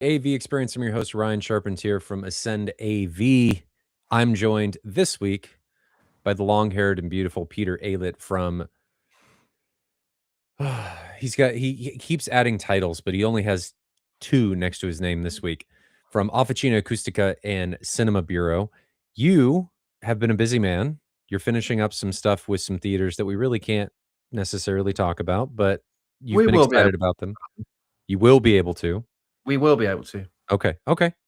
AV Experience. I'm your host, Ryan Charpentier from Ascend AV. I'm joined this week by the long-haired and beautiful Peter Aylett from he keeps adding titles, but he only has 2 next to his name this week, from Officina Acustica and Cinema Bureau. You have been a busy man. You're finishing up some stuff with some theaters that we really can't necessarily talk about, but you've We been will be able excited about them. You will be able to. we will be able to. Okay.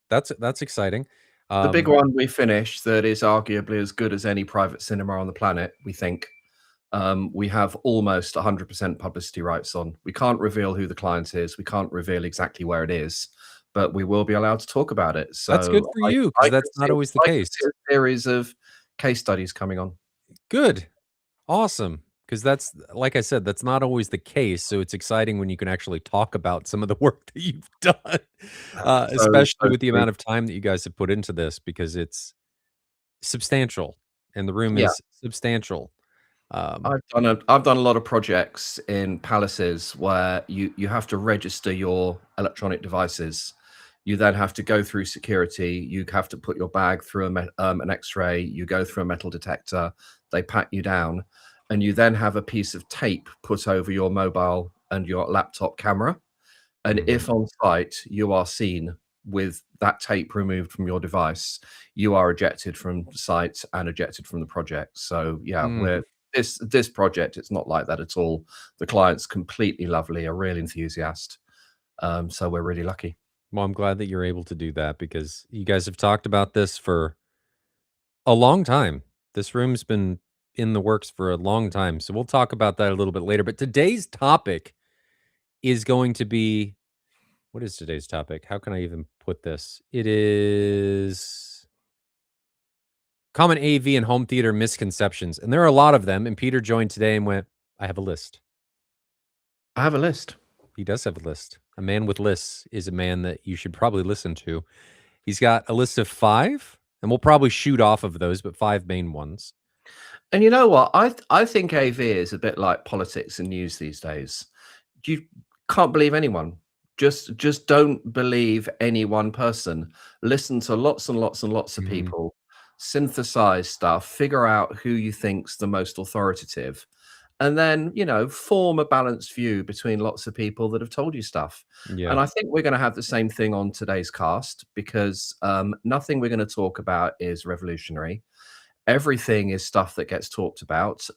That's exciting. The big Um, one we finished that is arguably as good as any private cinema on the planet, we think. We have almost 100% publicity rights on. We can't reveal who the client is. We can't reveal exactly where it is, but we will be allowed to talk about it. that's good So for you because that's not always the I can case. see a series of case studies coming on. Good. Awesome. Because that's, like I said, that's not always the case, so it's exciting when you can actually talk about some of the work that you've done, especially So with the true. amount of time that you guys have put into this because it's substantial, and the room Yeah. is substantial. Um, I've done a lot of projects in palaces where you have to register your electronic devices. You then have to go through security. You have to put your bag through an X-ray. You go through a metal detector. They pat you down, and you then have a piece of tape put over your mobile and your laptop camera. And mhm. if on site you are seen with that tape removed from your device, you are ejected from the site and ejected from the project. So yeah, Mm. we're this project, it's not like that at all. The client's completely lovely, a real enthusiast. So we're really lucky. Well, I'm glad that you're able to do that because you guys have talked about this for a long time. This room's been in the works for a long time, so we'll talk about that a little bit later, but today's topic is going to be what is today's topic? How can I even put this? It is common AV and home theater misconceptions, and there are a lot of them, and Peter joined today and went, "I have a list." I have a list. He does have a list. A man with lists is a man that you should probably listen to. He's got a list of 5, and we'll probably shoot off of those, but 5 main ones. And you know what? I think AV is a bit like politics and news these days. You can't believe anyone. Just don't believe any one person. Listen to lots and lots and lots of Mhm. people, synthesize stuff, figure out who you think's the most authoritative, and then, form a balanced view between lots of people that have told you stuff. Yeah. And I think we're going to have the same thing on today's cast because nothing we're going to talk about is revolutionary. Everything is stuff that gets talked about.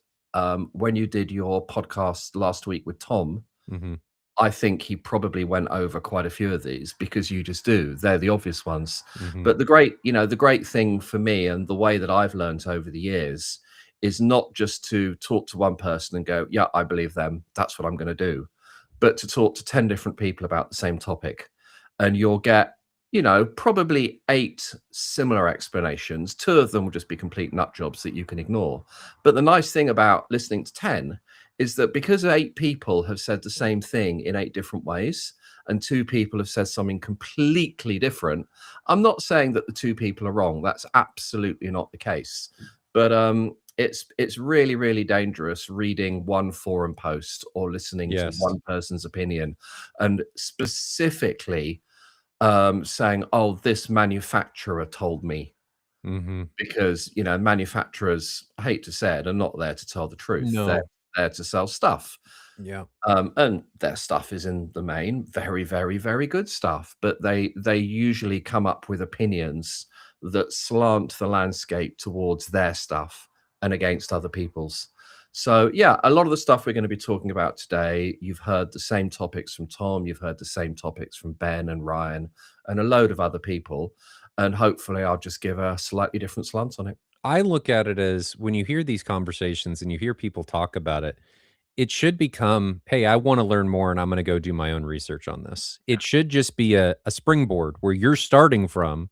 When you did your podcast last week with Tom, Mhm. I think he probably went over quite a few of these because you just do. They're the obvious ones. Mhm. But the great thing for me and the way that I've learned over the years is not just to talk to one person and go, yeah, I believe them. That's what I'm going to do. But to talk to 10 different people about the same topic. And you'll get, probably 8 similar explanations. 2 of them will just be complete nut jobs that you can ignore. But the nice thing about listening to 10 is that because 8 people have said the same thing in 8 different ways, and 2 people have said something completely different, I'm not saying that the 2 people are wrong. That's absolutely not the case. But it's really, really dangerous reading one forum post or listening to Yes. one person's opinion, and specifically saying, "Oh, this manufacturer told me," Mhm. because manufacturers, I hate to say it, are not there to tell the truth. They're No. there to sell stuff, Yeah. and their stuff is in the main very, very, very good stuff. But they usually come up with opinions that slant the landscape towards their stuff and against other people's. So yeah, a lot of the stuff we're going to be talking about today, you've heard the same topics from Tom, you've heard the same topics from Ben and Ryan, and a load of other people. And hopefully, I'll just give a slightly different slant on it. I look at it as when you hear these conversations and you hear people talk about it, it should become, "Hey, I wanna learn more, and I'm gonna go do my own research on this." It should just be a springboard where you're starting from,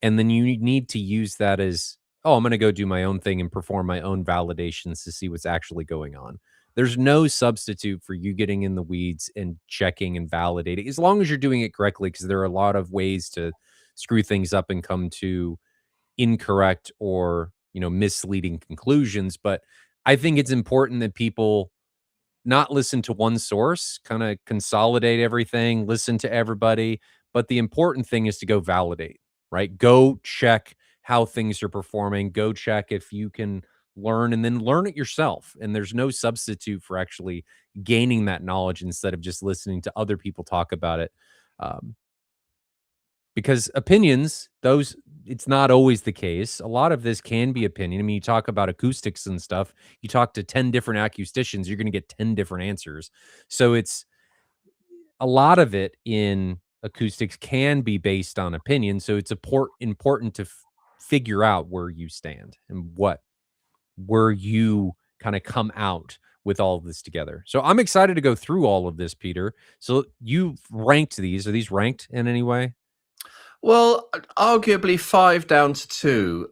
and then you need to use that as, "Oh, I'm gonna go do my own thing and perform my own validations to see what's actually going on." There's no substitute for you getting in the weeds and checking and validating, as long as you're doing it correctly, because there are a lot of ways to screw things up and come to incorrect or, misleading conclusions, but I think it's important that people not listen to one source, kinda consolidate everything, listen to everybody, But the important thing is to go validate, right? Go check how things are performing. Go check if you can learn and then learn it yourself. And there's no substitute for actually gaining that knowledge instead of just listening to other people talk about it. Um, because opinions, those it's not always the case. A lot of this can be opinion. I mean, you talk about acoustics and stuff, you talk to 10 different acousticians, you're going to get 10 different answers. So it's a lot of it in acoustics can be based on opinion. So it's important to figure out where you stand and where you kind of come out with all of this together. So I'm excited to go through all of this, Peter. So you've ranked these. Are these ranked in any way? Well, arguably 5 down to 2,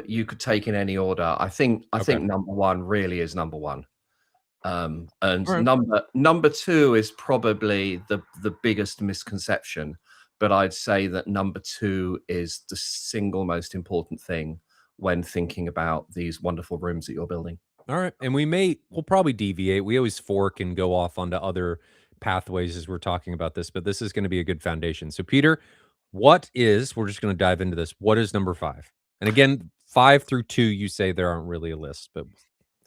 you could take in any order. I Okay. think number 1 really is number 1. And All right. number 2 is probably the biggest misconception, but I'd say that number 2 is the single most important thing when thinking about these wonderful rooms that you're building. All right. And we'll probably deviate. We always fork and go off onto other pathways as we're talking about this, but this is going to be a good foundation. So, Peter, we're just going to dive into this. What is number five? And again, five through two, you say there aren't really a list, but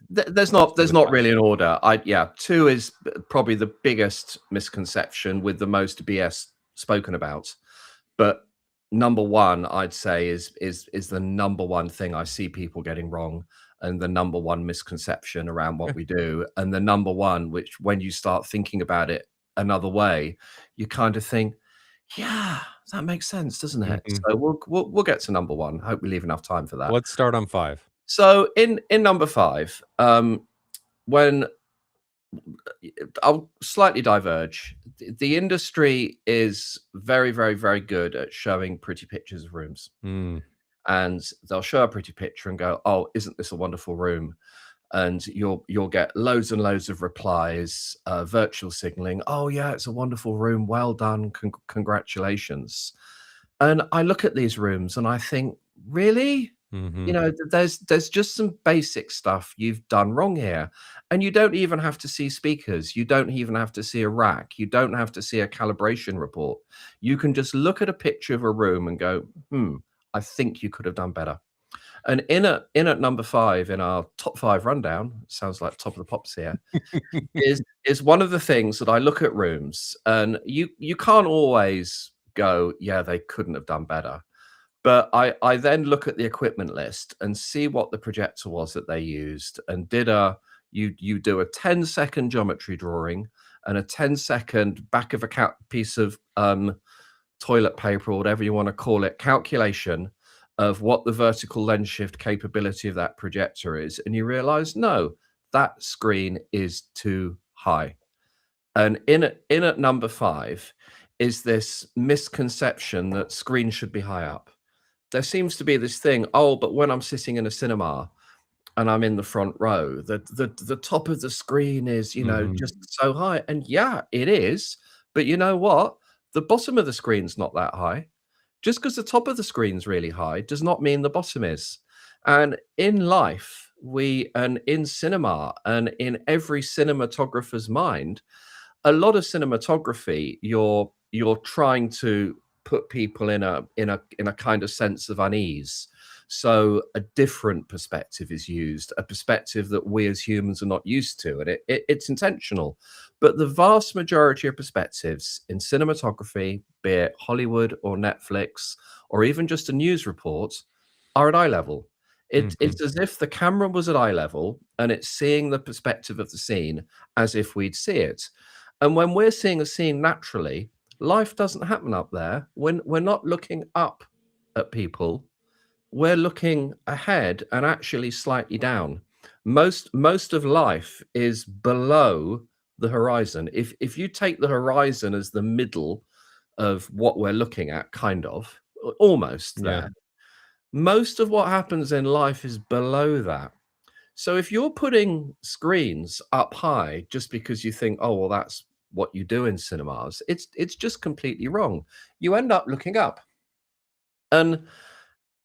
There's let's not go there's with not five. really an order. Yeah, 2 is probably the biggest misconception with the most BS spoken about. But number 1, I'd say is the number 1 thing I see people getting wrong, and the number 1 misconception around what Okay. we do, and the number 1 which when you start thinking about it another way, you kind of think, "Yeah, that makes sense, doesn't it?" Mhm. So we'll get to number 1. Hope we leave enough time for that. Let's start on five. So in number 5, when I'll slightly diverge. The industry is very, very, very good at showing pretty pictures of rooms. Mm, And they'll show a pretty picture and go, "Oh, isn't this a wonderful room?" And you'll get loads and loads of replies, virtual signaling. "Oh yeah, it's a wonderful room. Well done. Congratulations." And I look at these rooms and I think, really? mhm. There's just some basic stuff you've done wrong here. And you don't even have to see speakers. You don't even have to see a rack. You don't have to see a calibration report. You can just look at a picture of a room and go, I think you could have done better. And in at number 5 in our top 5 rundown, sounds like top of the pops here, is one of the things that I look at rooms and you can't always go, yeah, they couldn't have done better. But I then look at the equipment list and see what the projector was that they used and did a you do a 10-second geometry drawing and a 10-second back of a piece of toilet paper or whatever you want to call it calculation of what the vertical lens shift capability of that projector is, and you realize no, that screen is too high. And in at number 5 is this misconception that screens should be high up. There seems to be this thing, oh, but when I'm sitting in a cinema and I'm in the front row, the top of the screen is, Mhm. just so high. And yeah, it is. But you know what? The bottom of the screen's not that high. Just because the top of the screen's really high does not mean the bottom is. And in life, and in cinema and in every cinematographer's mind, a lot of cinematography, you're trying to put people in a kind of sense of unease. So a different perspective is used, a perspective that we as humans are not used to, and it's intentional. But the vast majority of perspectives in cinematography, be it Hollywood or Netflix or even just a news report, are at eye level. Mhm. It's as if the camera was at eye level and it's seeing the perspective of the scene as if we'd see it. And when we're seeing a scene naturally, life doesn't happen up there. When we're not looking up at people, we're looking ahead and actually slightly down. Most of life is below the horizon. If you take the horizon as the middle of what we're looking at, kind of almost Yeah. there, most of what happens in life is below that. So if you're putting screens up high just because you think, oh well, that's what you do in cinemas, it's just completely wrong. You end up looking up. And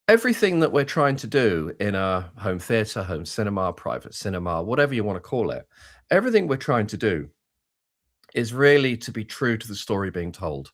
everything that we're trying to do in a home theater, home cinema, private cinema, whatever you want to call it, everything we're trying to do is really to be true to the story being told.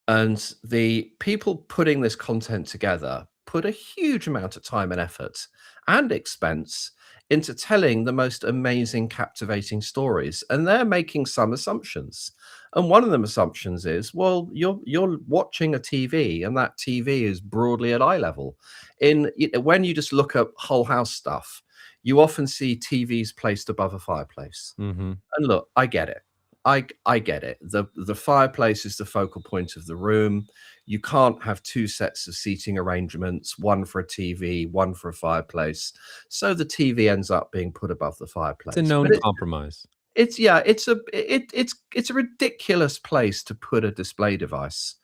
And the people putting this content together put a huge amount of time and effort and expense into telling the most amazing, captivating stories. And they're making some assumptions. And one of them assumptions is, well, you're watching a TV, and that TV is broadly at eye level. When you just look at whole house stuff, you often see TVs placed above a fireplace. Mhm. And look, I get it. I get it. The fireplace is the focal point of the room. You can't have two sets of seating arrangements, one for a TV, one for a fireplace. So the TV ends up being put above the It's a fireplace. known But compromise. it's yeah, it's a ridiculous place to put a display device.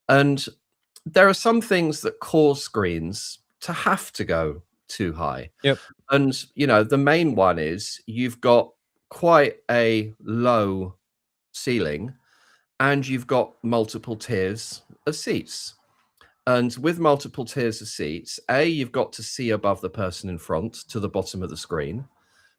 And there are some things that cause screens to have to go too high. Yep. And, the main one is you've got quite a low ceiling, and you've got multiple tiers of seats. And with multiple tiers of seats, you've got to see above the person in front to the bottom of the screen.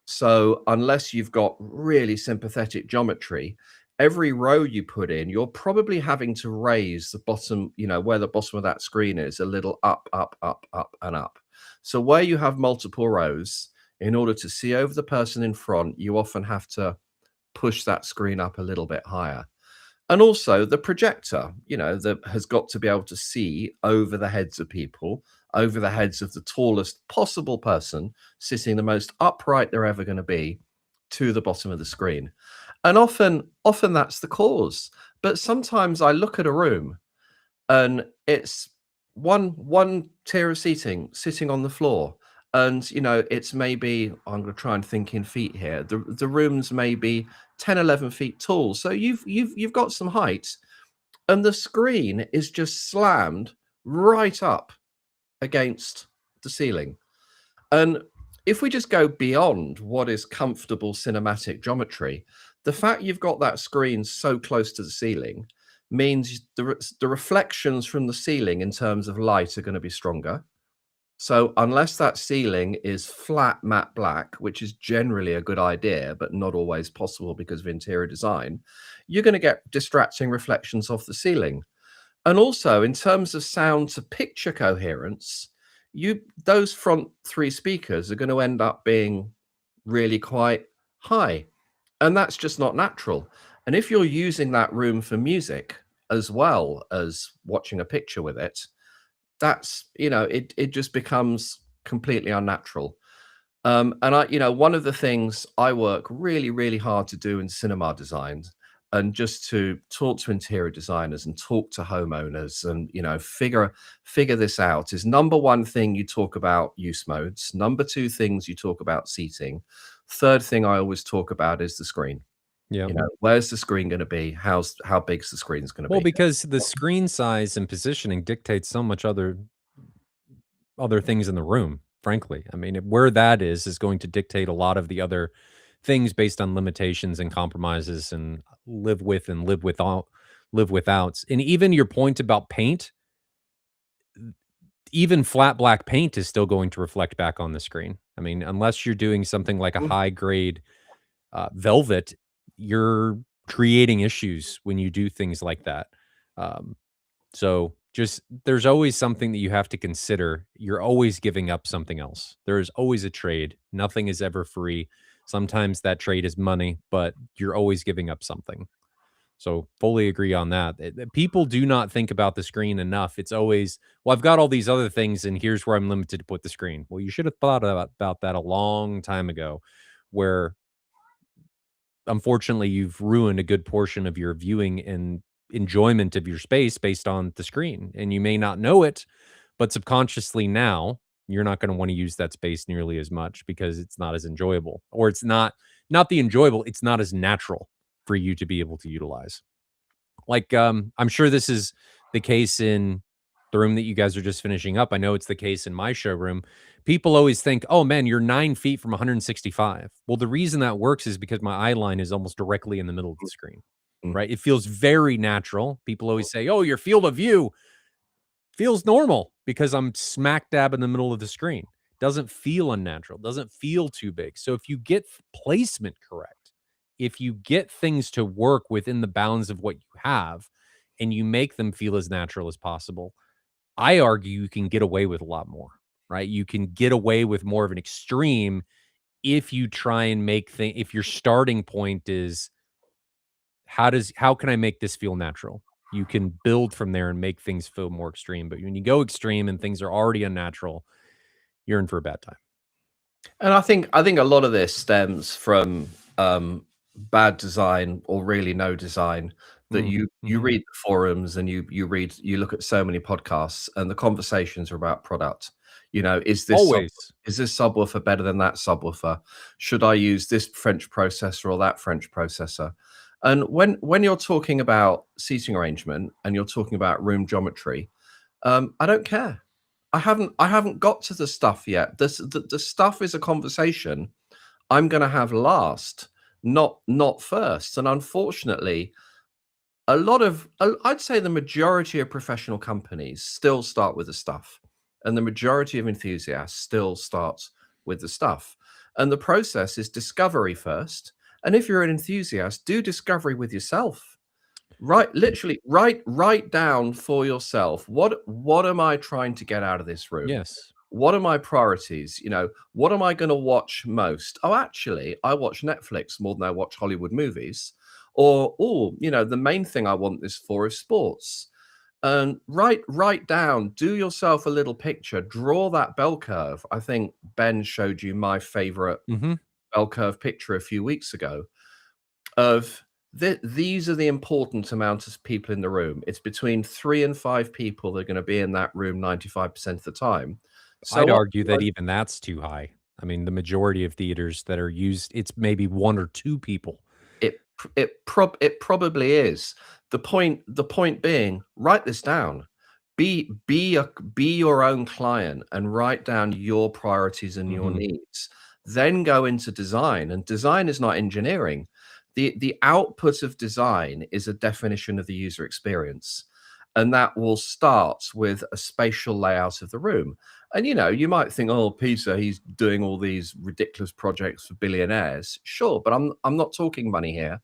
So unless you've got really sympathetic geometry, every row you put in, you're probably having to raise the bottom, where the bottom of that screen is, a little up, up, up, up, and up. So where you have multiple rows, in order to see over the person in front, you often have to push that screen up a little bit higher. And also the projector, that has got to be able to see over the heads of people, over the heads of the tallest possible person sitting the most upright they're ever going to be, to the bottom of the screen. And often that's the cause. But sometimes I look at a room and it's one tier of seating sitting on the floor, and it's maybe, I'm going to try and think in feet here, the room's maybe 10, 11 feet tall, so you've got some height, and the screen is just slammed right up against the ceiling. And if we just go beyond what is comfortable cinematic geometry, the fact you've got that screen so close to the ceiling means the reflections from the ceiling in terms of light are going to be stronger. So unless that ceiling is flat matte black, which is generally a good idea, but not always possible because of interior design, you're going to get distracting reflections off the ceiling. And also, in terms of sound to picture coherence, those front three speakers are going to end up being really quite high. And that's just not natural. And if you're using that room for music as well as watching a picture with it, that's, it just becomes completely unnatural. And one of the things I work really, really hard to do in cinema design, and just to talk to interior designers and talk to homeowners and, figure this out, is number one thing, you talk about use modes. Number two things, you talk about seating. Third thing I always talk about is the screen. Yeah. Where's the screen going to be? How big's the screen's going to Well, be? because the screen size and positioning dictates so much other things in the room, frankly. I mean, where that is going to dictate a lot of the other things based on limitations and compromises and live with and live withouts. And even your point about paint, even flat black paint is still going to reflect back on the screen. I mean, unless you're doing something like a Mm. high grade velvet, you're creating issues when you do things like that. Um, so just there's always something that you have to consider. You're always giving up something else. There is always a trade. Nothing is ever free. Sometimes that trade is money, but you're always giving up something. So fully agree on that. People do not think about the screen enough. It's always, well, I've got all these other things, and here's where I'm limited to put the screen. Well, you should have thought about that a long time ago, where unfortunately you've ruined a good portion of your viewing and enjoyment of your space based on the screen. And you may not know it, but subconsciously now you're not going to want to use that space nearly as much because it's not as enjoyable, or it's not the enjoyable, it's not as natural for you to be able to utilize. Like, I'm sure this is the case in the room that you guys are just finishing up. I know it's the case in my showroom. People always think, "Oh man, you're 9 feet from 165." Well, the reason that works is because my eye line is almost directly in the middle of the screen, Mm. right? It feels very natural. People always say, "Oh, your field of view feels normal because I'm smack dab in the middle of the screen." Doesn't feel unnatural, doesn't feel too big. So if you get placement correct, if you get things to work within the bounds of what you have, and you make them feel as natural as possible, I argue you can get away with a lot more, right? You can get away with more of an extreme if you try and make things, if your starting point is how can I make this feel natural? You can build from there and make things feel more extreme. But when you go extreme and things are already unnatural, you're in for a bad time. And I think a lot of this stems from bad design or really no design. That you Mhm. read the forums and you look at so many podcasts and the conversations are about product. You know, Always. is this subwoofer better than that subwoofer? Should I use this French processor or that French processor? And when you're talking about seating arrangement and you're talking about room geometry, I don't care. I haven't got to the stuff yet. The stuff is a conversation I'm gonna have last, not first. And unfortunately, I'd say the majority of professional companies still start with the stuff, and the majority of enthusiasts still starts with the stuff. And the process is discovery first. And if you're an enthusiast, do discovery with yourself. Literally write down for yourself, what am I trying to get out of this room? Yes. What are my priorities? You know, what am I going to watch most? Oh, actually, I watch Netflix more than I watch Hollywood movies. Or, oh, you know, the main thing I want this for is sports. And write down, do yourself a little picture, draw that bell curve. I think Ben showed you my favorite Mhm. bell curve picture a few weeks ago of these are the important amount of people in the room. It's between 3 and 5 people that are gonna be in that room 95% of the time. So I'd what argue that even that's too high. I mean, the majority of theaters that are used, it's maybe 1 or 2 people. it probably is. The point being, write this down. Be your own client and write down your priorities and your Mhm. needs. Then go into design, and design is not engineering. The output of design is a definition of the user experience, and that will start with a spatial layout of the room. And you know, you might think, oh, Peter, he's doing all these ridiculous projects for billionaires. Sure, but I'm not talking money here.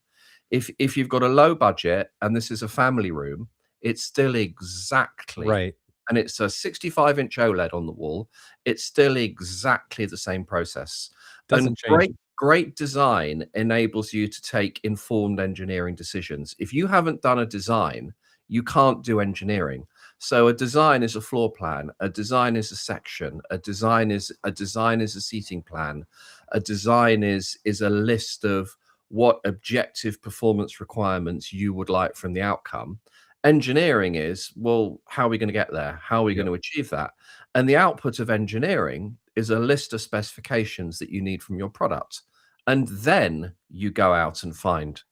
If you've got a low budget and this is a family room, it's still exactly, Right. and it's a 65-inch OLED on the wall, it's still exactly the same process. And Doesn't change. great design enables you to take informed engineering decisions. If you haven't done a design, you can't do engineering. So a design is a floor plan, a design is a section, a design is a seating plan, a design is a list of what objective performance requirements you would like from the outcome. Engineering is, well, how are we going to get there? How are we going Yep. to achieve that? And the output of engineering is a list of specifications that you need from your product. And then you go out and find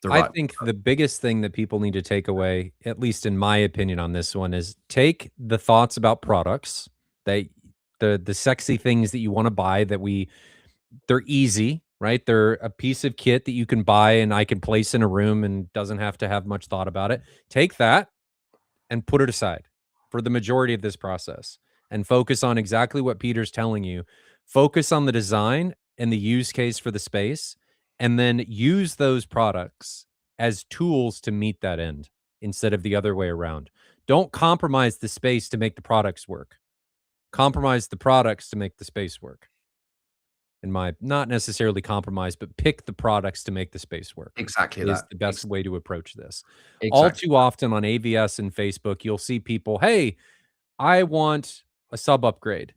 the I right. think the biggest thing that people need to take away, at least in my opinion on this one, is take the thoughts about products that the sexy things that you wanna buy that we they're easy, right? They're a piece of kit that you can buy and I can place in a room and doesn't have to have much thought about it. Take that and put it aside for the majority of this process and focus on exactly what Peter's telling you. Focus on the design and the use case for the space, and then use those products as tools to meet that end instead of the other way around. Don't compromise the space to make the products work. Compromise the products to make the space work. In my not necessarily compromise, but pick the products to make the space work Exactly is that. the best way to approach this. All Exactly. too often on AVS and Facebook, you'll see people, "Hey, I want a sub upgrade."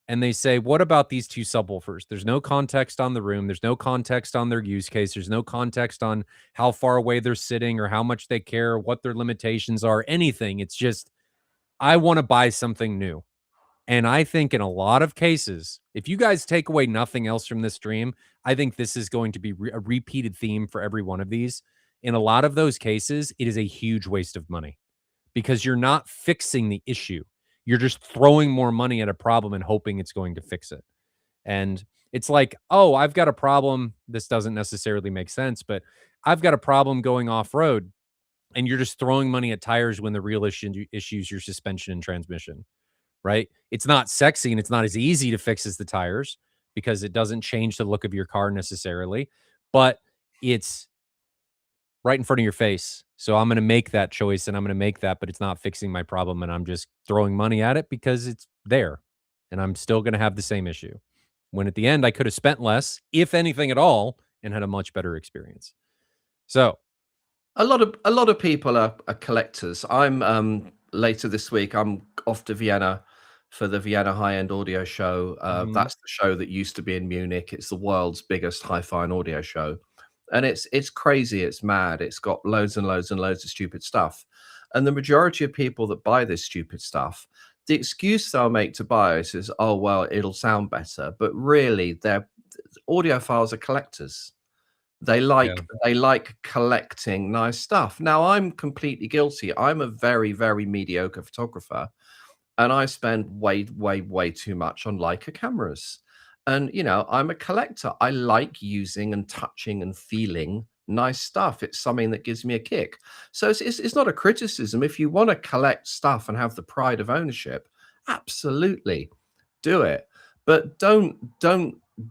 And they say, "What about these 2 subwoofers?" There's no context on the room, there's no context on their use case, there's no context on how far away they're sitting or how much they care, what their limitations are, anything. It's just, "I wanna buy something new." And I think in a lot of cases, if you guys take away nothing else from this stream, I think this is going to be a repeated theme for every one of these. In a lot of those cases, it is a huge waste of money because you're not fixing the issue. You're just throwing more money at a problem and hoping it's going to fix it. And it's like, oh, I've got a problem. This doesn't necessarily make sense, but I've got a problem going off road, and you're just throwing money at tires when the real issue is your suspension and transmission, right? It's not sexy and it's not as easy to fix as the tires because it doesn't change the look of your car necessarily, but it's right in front of your face. So I'm going to make that choice and I'm going to make that, but it's not fixing my problem. And I'm just throwing money at it because it's there and I'm still going to have the same issue. When at the end, I could have spent less, if anything at all, and had a much better experience. So, A lot of people are collectors. I'm later this week. I'm off to Vienna for the Vienna High End Audio Show. mhm, That's the show that used to be in Munich. It's the world's biggest hi-fi and audio show, and it's crazy. It's mad. It's got loads and loads and loads of stupid stuff, and the majority of people that buy this stupid stuff, the excuse they'll make to buy it is, "Oh well, it'll sound better," but really, they're audiophiles are collectors. yeah, They like collecting nice stuff. Now, I'm completely guilty. I'm a very, very mediocre photographer, and I spend way, way, way too much on Leica cameras. And, I'm a collector. I like using and touching and feeling nice stuff. It's something that gives me a kick. So it's not a criticism. If you want to collect stuff and have the pride of ownership, absolutely do it. But don't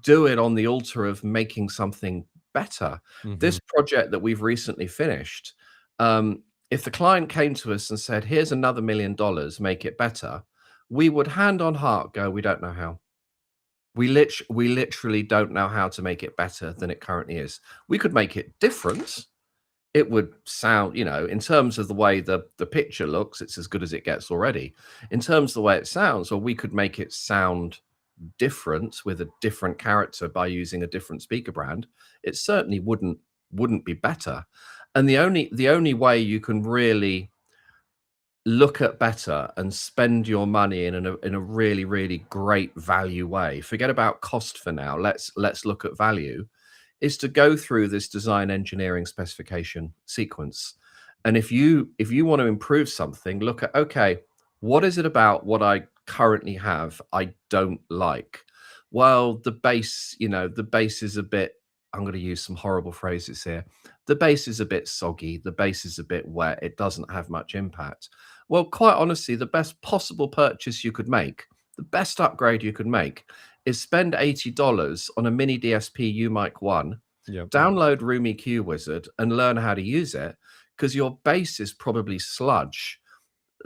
do it on the altar of making something better. mhm, This project that we've recently finished, if the client came to us and said, "Here's another $1 million, make it better," we would hand on heart go, "We don't know how. We literally don't know how to make it better than it currently is. We could make it different. It would sound, in terms of the way the picture looks, it's as good as it gets already. In terms of the way it sounds, or we could make it sound different with a different character by using a different speaker brand, it certainly wouldn't be better. And the only way you can really look at better and spend your money in a really, really great value way, forget about cost for now, let's look at value, is to go through this design engineering specification sequence. And if you want to improve something, look at, okay, what is it about what I currently have I don't like? Well, the base is a bit, I'm going to use some horrible phrases here. The base is a bit soggy, the base is a bit wet, it doesn't have much impact. Well, quite honestly, the best possible purchase you could make, the best upgrade you could make, is spend $80 on a mini DSP UMic 1, yep, download Room EQ Wizard, and learn how to use it, because your bass is probably sludge.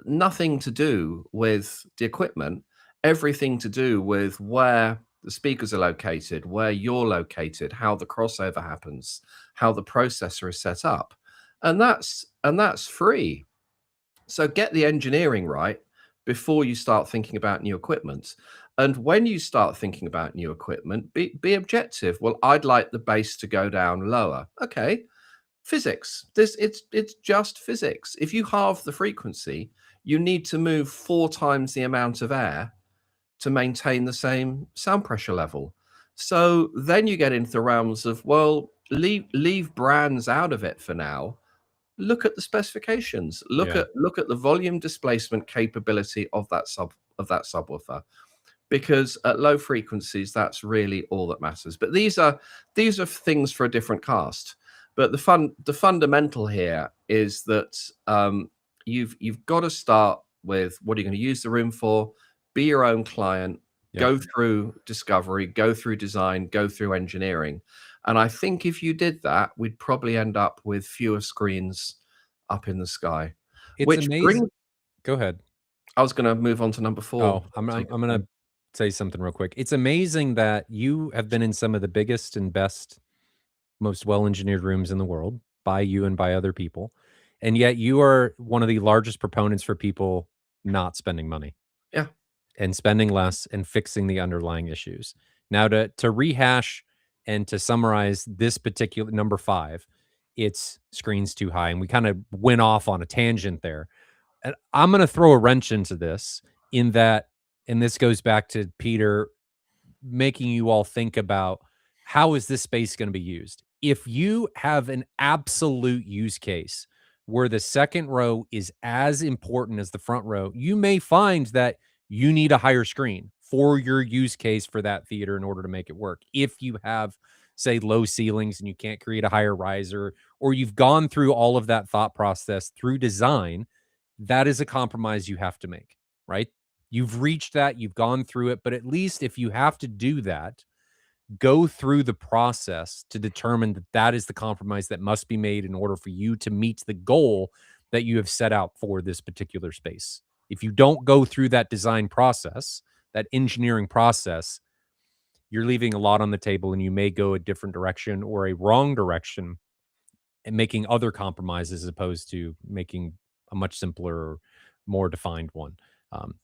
Nothing to do with the equipment, everything to do with where the speakers are located, where you're located, how the crossover happens, how the processor is set up. And that's free. So get the engineering right before you start thinking about new equipment. And when you start thinking about new equipment, be objective. Well, I'd like the bass to go down lower. Okay, physics. It's just physics. If you halve the frequency, you need to move 4 times the amount of air to maintain the same sound pressure level. So then you get into the realms of, well, leave brands out of it for now. Look at the specifications. Look yeah. at look at the volume displacement capability of that subwoofer, because at low frequencies, that's really all that matters. But these are things for a different cast. But the fundamental here is that you've got to start with, what are you going to use the room for? Be your own client. Yep. Go through discovery, go through design, go through engineering. And I think if you did that, we'd probably end up with fewer screens up in the sky. It's Which amazing. brings, Go ahead. I was going to move on to number four. Oh, I'm Take I'm your I'm gonna time. say something real quick. It's amazing that you have been in some of the biggest and best, most well-engineered rooms in the world by you and by other people, and yet you are one of the largest proponents for people not spending money Yeah. and spending less and fixing the underlying issues. Now to rehash and to summarize this particular number 5, it's screens too high, and we kinda went off on a tangent there. And I'm gonna throw a wrench into this in that, and this goes back to Peter making you all think about how is this space going to be used. If you have an absolute use case where the second row is as important as the front row, you may find that you need a higher screen for your use case for that theater in order to make it work. If you have, say, low ceilings and you can't create a higher riser, or you've gone through all of that thought process through design, that is a compromise you have to make, right? You've reached that, you've gone through it, but at least if you have to do that, go through the process to determine that that is the compromise that must be made in order for you to meet the goal that you have set out for this particular space. If you don't go through that design process, that engineering process, you're leaving a lot on the table and you may go a different direction or a wrong direction and making other compromises as opposed to making a much simpler or more defined one. Um,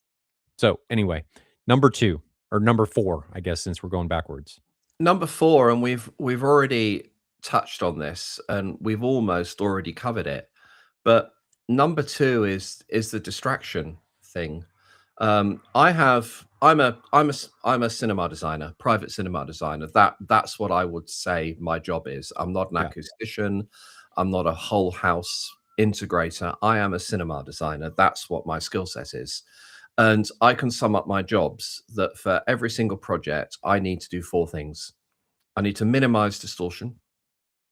so anyway, number two or number four, I guess, since we're going backwards. Number 4, and we've already touched on this, and we've almost already covered it, but number 2 is the distraction thing. I'm a cinema designer, private cinema designer. That's what I would say my job is. I'm not an Yeah. acoustician. I'm not a whole house integrator. I am a cinema designer. That's what my skill set is. And I can sum up my jobs that for every single project, I need to do 4 things. I need to minimize distortion.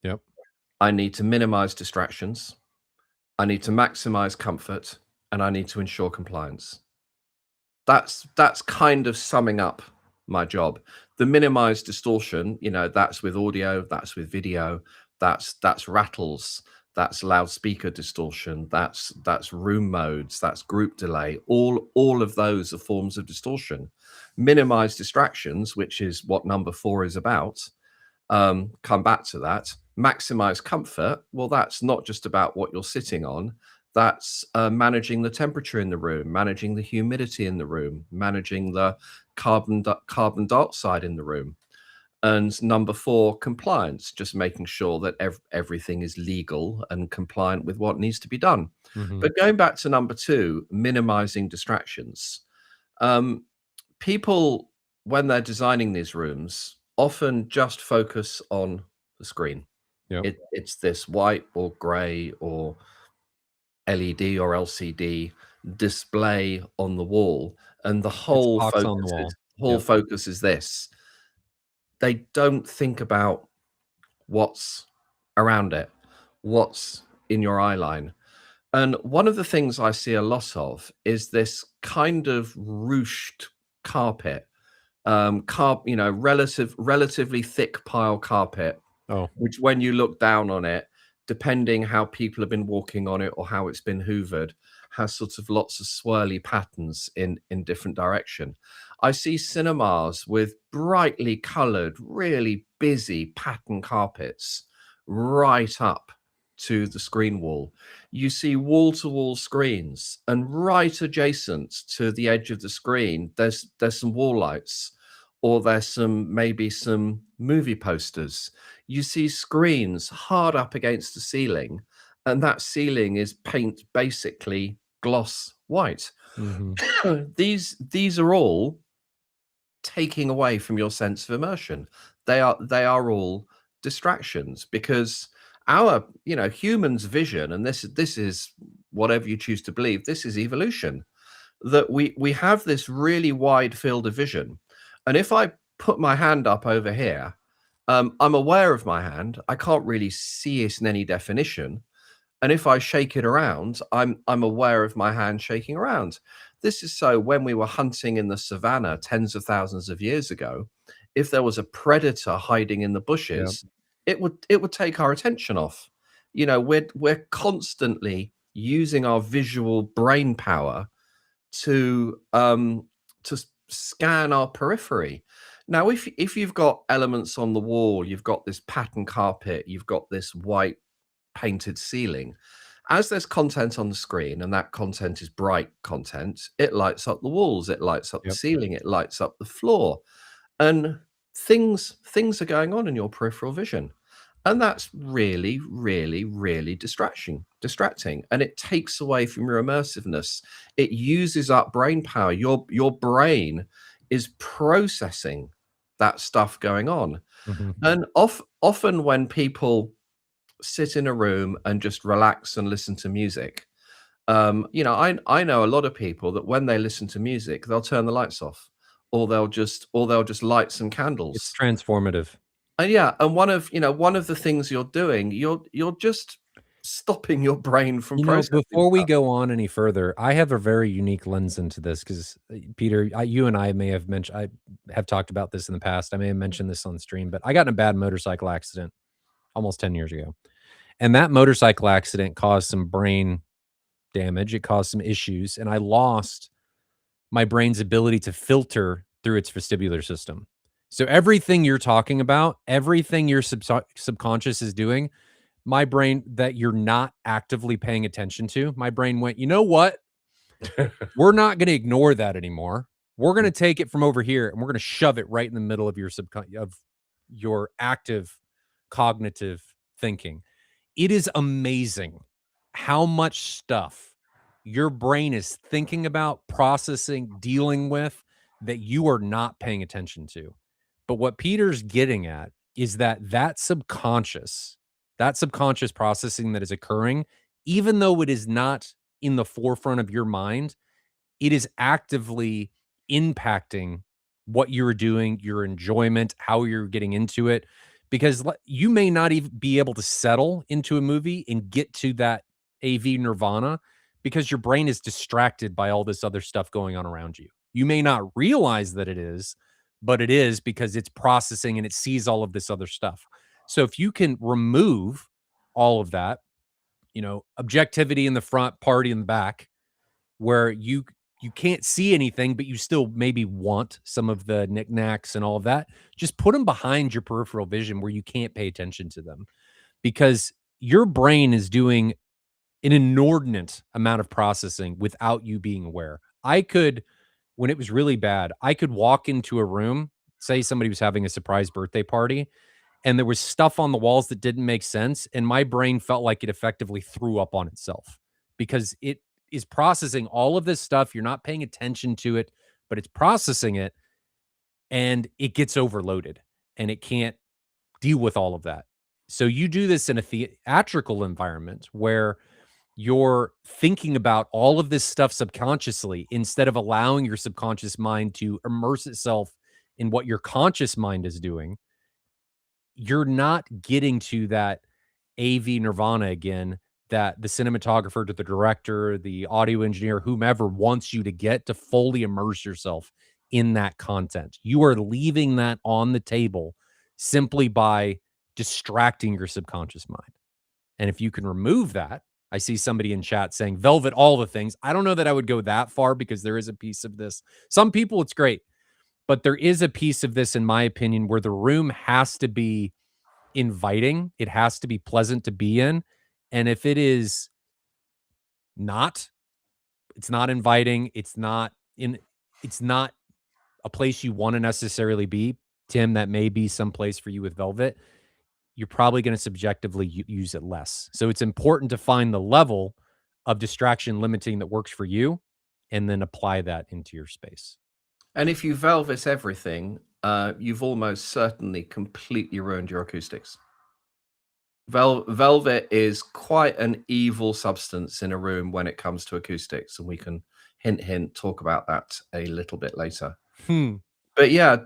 Yep. I need to minimize distractions. I need to maximize comfort, and I need to ensure compliance. That's kind of summing up my job. The minimize distortion, that's with audio, that's with video, that's rattles, that's loudspeaker distortion, that's room modes, that's group delay. All of those are forms of distortion. Minimize distractions, which is what number 4 is about. Come back to that. Maximize comfort. Well, that's not just about what you're sitting on. That's managing the temperature in the room, managing the humidity in the room, managing the carbon dioxide in the room. And number 4, compliance, just making sure that everything is legal and compliant with what needs to be done. Mhm. But going back to number 2, minimizing distractions. People, when they're designing these rooms, often just focus on the screen. Yep. It's this white or gray or LED or LCD display on the wall, and the It's whole box focus on the is wall. whole Yep. focus is this. They don't think about what's around it, what's in your eye line. And one of the things I see a lot of is this kind of ruched carpet, relatively thick pile carpet, Oh, which when you look down on it, depending how people have been walking on it or how it's been hoovered, has sort of lots of swirly patterns in different direction. I see cinemas with brightly colored, really busy pattern carpets right up to the screen wall. You see wall-to-wall screens, and right adjacent to the edge of the screen, there's some wall lights, or there's maybe some movie posters. You see screens hard up against the ceiling, and that ceiling is paint basically gloss white. mhm. These are all taking away from your sense of immersion. They are all distractions, because our humans vision, and this is whatever you choose to believe, this is evolution, that we have this really wide field of vision. And if I put my hand up over here, I'm aware of my hand. I can't really see it in any definition. And if I shake it around, I'm aware of my hand shaking around. This is so when we were hunting in the savannah tens of thousands of years ago, if there was a predator hiding in the Yep. bushes, it would take our attention off. We're constantly using our visual brain power to scan our periphery. Now, if you've got elements on the wall, you've got this pattern carpet, you've got this white painted ceiling. As there's content on the screen and that content is bright content, it lights up the walls, it lights up the Yep. ceiling, it lights up the floor, and things are going on in your peripheral vision. And that's really, really, really distracting. And it takes away from your immersiveness. It uses up brain power. Your brain is processing that stuff going on. Mhm. And often when people sit in a room and just relax and listen to music, I know a lot of people that when they listen to music, they'll turn the lights off, or they'll just light some It's candles. transformative. And yeah, and one of the things you're doing, you're just stopping your brain from You know, processing before we stuff. go on any further, I have a very unique lens into this because Peter, you and I may have mentioned, I have talked about this in the past. I may have mentioned this on stream, but I got in a bad motorcycle accident almost 10 years ago. And that motorcycle accident caused some brain damage. It caused some issues, and I lost my brain's ability to filter through its vestibular system. So everything you're talking about, everything your subconscious is doing, my brain that you're not actively paying attention to, my brain went, "You know what? We're not gonna ignore that anymore. We're gonna take it from over here, and we're gonna shove it right in the middle of your active cognitive thinking." It is amazing how much stuff your brain is thinking about, processing, dealing with that you are not paying attention to. But what Peter's getting at is that subconscious processing that is occurring, even though it is not in the forefront of your mind, it is actively impacting what you're doing, your enjoyment, how you're getting into it. Because you may not even be able to settle into a movie and get to that AV nirvana because your brain is distracted by all this other stuff going on around you. You may not realize that it is, but it is because it's processing and it sees all of this other stuff. So if you can remove all of that, objectivity in the front, party in the back, where you can't see anything, but you still maybe want some of the knickknacks and all of that. Just put them behind your peripheral vision where you can't pay attention to them because your brain is doing an inordinate amount of processing without you being aware. When it was really bad, I could walk into a room, say somebody was having a surprise birthday party, and there was stuff on the walls that didn't make sense, and my brain felt like it effectively threw up on itself because it is processing all of this stuff. You're not paying attention to it, but it's processing it, and it gets overloaded, and it can't deal with all of that. So you do this in a theatrical environment where you're thinking about all of this stuff subconsciously instead of allowing your subconscious mind to immerse itself in what your conscious mind is doing. You're not getting to that AV nirvana again that the cinematographer to the director, the audio engineer, whomever wants you to get to fully immerse yourself in that content. You are leaving that on the table simply by distracting your subconscious mind. And if you can remove that, I see somebody in chat saying velvet all the things. I don't know that I would go that far because there is a piece of this. Some people it's great, but there is a piece of this in my opinion where the room has to be inviting. It has to be pleasant to be in. And if it is not, it's not inviting, it's not a place you want to necessarily be, Tim, that may be some place for you with Velvet, you're probably going to subjectively use it less. So it's important to find the level of distraction limiting that works for you and then apply that into your space. And if you velvet everything, you've almost certainly completely ruined your acoustics. Velvet is quite an evil substance in a room when it comes to acoustics, and we can hint talk about that a little bit later. But yeah,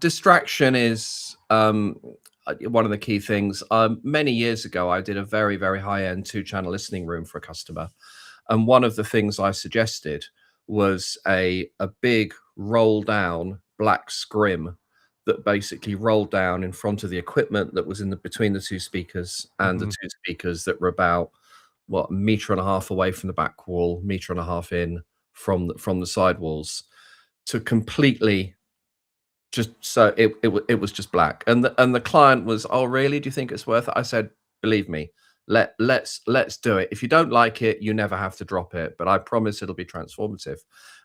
distraction is one of the key things. Many years ago, I did a very, very high-end 2-channel listening room for a customer, and one of the things I suggested was a big roll-down black scrim that basically rolled down in front of the equipment that was in between the two speakers and the two speakers that were about a meter and a half away from the back wall, meter and a half in from the side walls, to completely just so it was just black. And the client was, "Oh, really? Do you think it's worth it?" I said, "Believe me, let's do it. If you don't like it, you never have to drop it, but I promise it'll be transformative."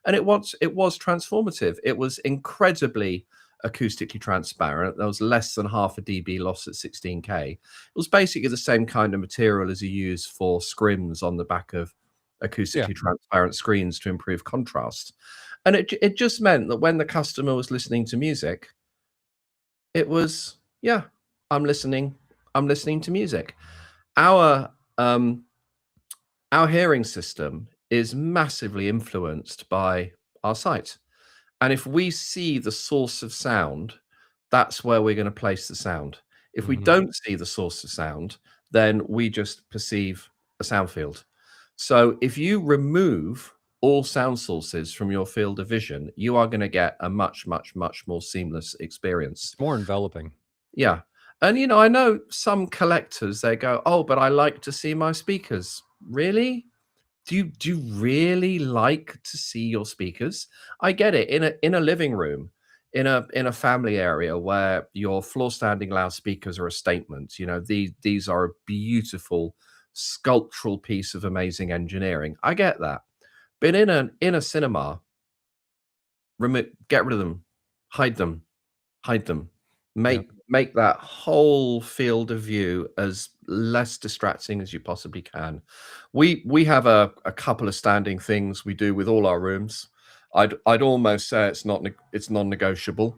And it was transformative. It was incredibly acoustically transparent. There was less than half a dB loss at 16K. It was basically the same kind of material as you use for scrims on the back of acoustically transparent screens to improve contrast. And it just meant that when the customer was listening to music, it was, yeah, I'm listening to music. Our hearing system is massively influenced by our sight. And if we see the source of sound, that's where we're going to place the sound. If we don't see the source of sound, then we just perceive a sound field. So if you remove all sound sources from your field of vision, you are going to get a much, much, much more seamless experience. It's more enveloping. Yeah. And, you know, I know some collectors, they go, oh, but I like to see my speakers. Really? Do you really like to see your speakers? I get it. In a living room, in a family area where your floor standing loudspeakers are a statement, you know, these are a beautiful sculptural piece of amazing engineering. I get that. But in a cinema, get rid of them, hide them, hide them. Yep. Make that whole field of view as less distracting as you possibly can. We have a couple of standing things we do with all our rooms. I'd almost say it's non-negotiable.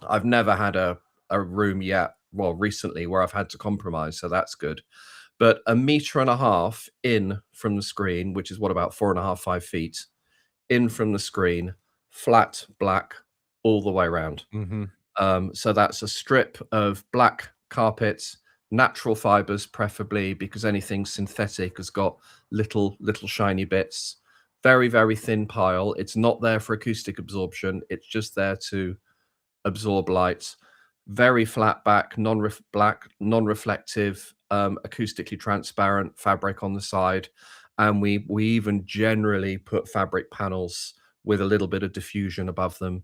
I've never had a room yet, well, recently, where I've had to compromise, so that's good. But 1.5 meters in from the screen, which is what, about 4.5, 5 feet in from the screen, flat black all the way around. Mm-hmm. So that's a strip of black carpet, natural fibers, preferably, because anything synthetic has got little shiny bits. Very, very thin pile. It's not there for acoustic absorption. It's just there to absorb light. Very flat back, black, non-reflective, acoustically transparent fabric on the side. And we even generally put fabric panels with a little bit of diffusion above them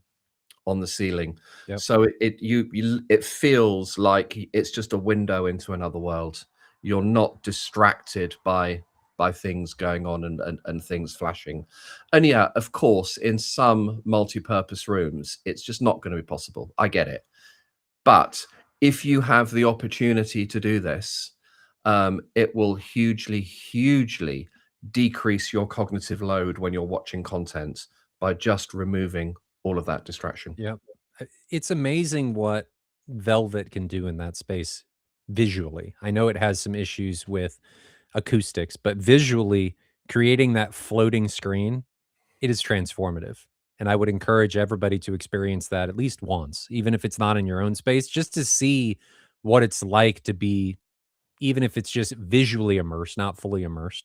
on the ceiling. Yep. So it feels like it's just a window into another world. You're not distracted by things going on and things flashing. And yeah, of course, in some multi-purpose rooms, it's just not going to be possible. I get it. But if you have the opportunity to do this, it will hugely decrease your cognitive load when you're watching content by just removing all of that distraction. Yep. It's amazing what Velvet can do in that space visually. I know it has some issues with acoustics, but visually creating that floating screen, it is transformative. And I would encourage everybody to experience that at least once, even if it's not in your own space, just to see what it's like to be, even if it's just visually immersed, not fully immersed.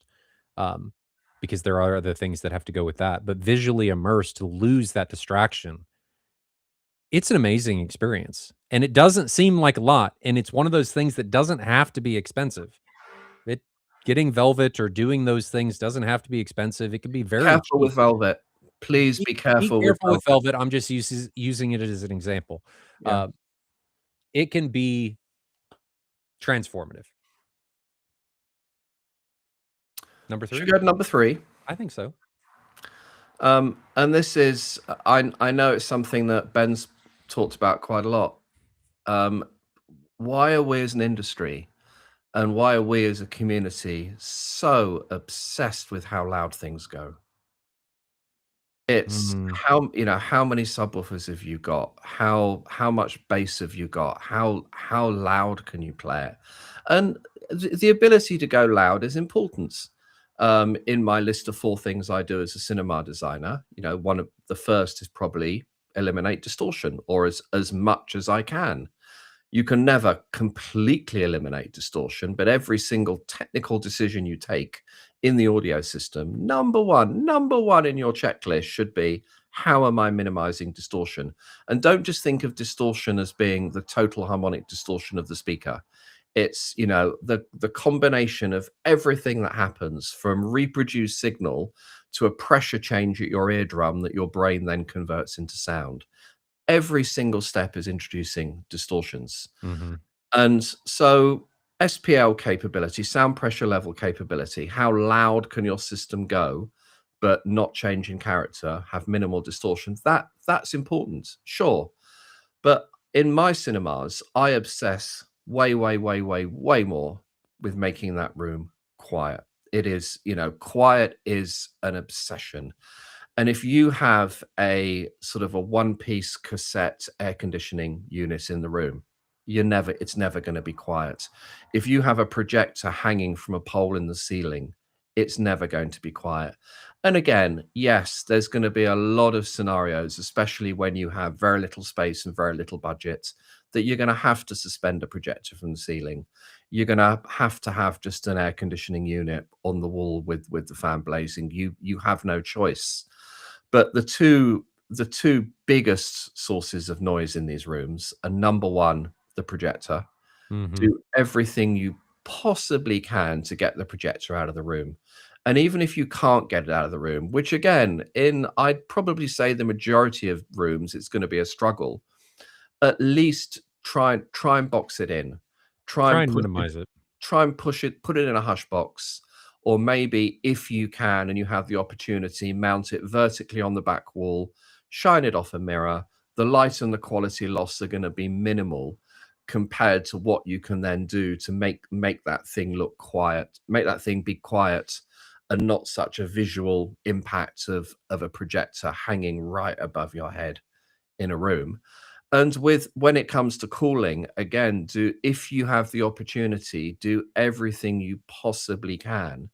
Um, because there are other things that have to go with that, but visually immersed to lose that distraction, it's an amazing experience, and it doesn't seem like a lot, and it's one of those things that doesn't have to be expensive. It Getting Velvet or doing those things doesn't have to be expensive, it can be very Careful cheap. with velvet. Please be Be careful with careful with velvet. Velvet, I'm just using it as an example. Yeah. Uh, it can be transformative. Number Should 3? we go to number 3? I think so. And this is, I know it's something that Ben's talked about quite a lot. Why are we as an industry and why are we as a community so obsessed with how loud things go? It's Mm, how many subwoofers have you got? How much bass have you got? How loud can you play it? And the ability to go loud is important. In my list of 4 things I do as a cinema designer, you know, one of the first is probably eliminate distortion, or as much as I can. You can never completely eliminate distortion, but every single technical decision you take in the audio system, number one in your checklist should be, how am I minimizing distortion? And don't just think of distortion as being the total harmonic distortion of the speaker. It's, you know, the combination of everything that happens from reproduced signal to a pressure change at your eardrum that your brain then converts into sound. Every single step is introducing distortions. mhm. And so SPL capability, sound pressure level capability, how loud can your system go, but not change in character, have minimal distortion? That's important, sure. But in my cinemas, I obsess way more with making that room quiet. It is, you know, quiet is an obsession. And if you have a sort of a one-piece cassette air conditioning unit in the room, it's never going to be quiet. If you have a projector hanging from a pole in the ceiling, it's never going to be quiet. And again, yes, there's going to be a lot of scenarios, especially when you have very little space and very little budget, that you're going to have to suspend a projector from the ceiling. you're gonna have to have just an air conditioning unit on the wall with the fan blazing. You have no choice. But the two biggest sources of noise in these rooms are, number one, the projector. Mhm. Do everything you possibly can to get the projector out of the room. And even if you can't get it out of the room, which again, in I'd probably say the majority of rooms, it's going to be a struggle. At least try and box it in. Try Try and and push it minimize it. try and push it, put it in a hush box, or maybe if you can and you have the opportunity, mount it vertically on the back wall, shine it off a mirror. The light and the quality loss are going to be minimal compared to what you can then do to make that thing look quiet, make that thing be quiet and not such a visual impact of a projector hanging right above your head in a room. And with when it comes to cooling, again, do if you have the opportunity, do everything you possibly can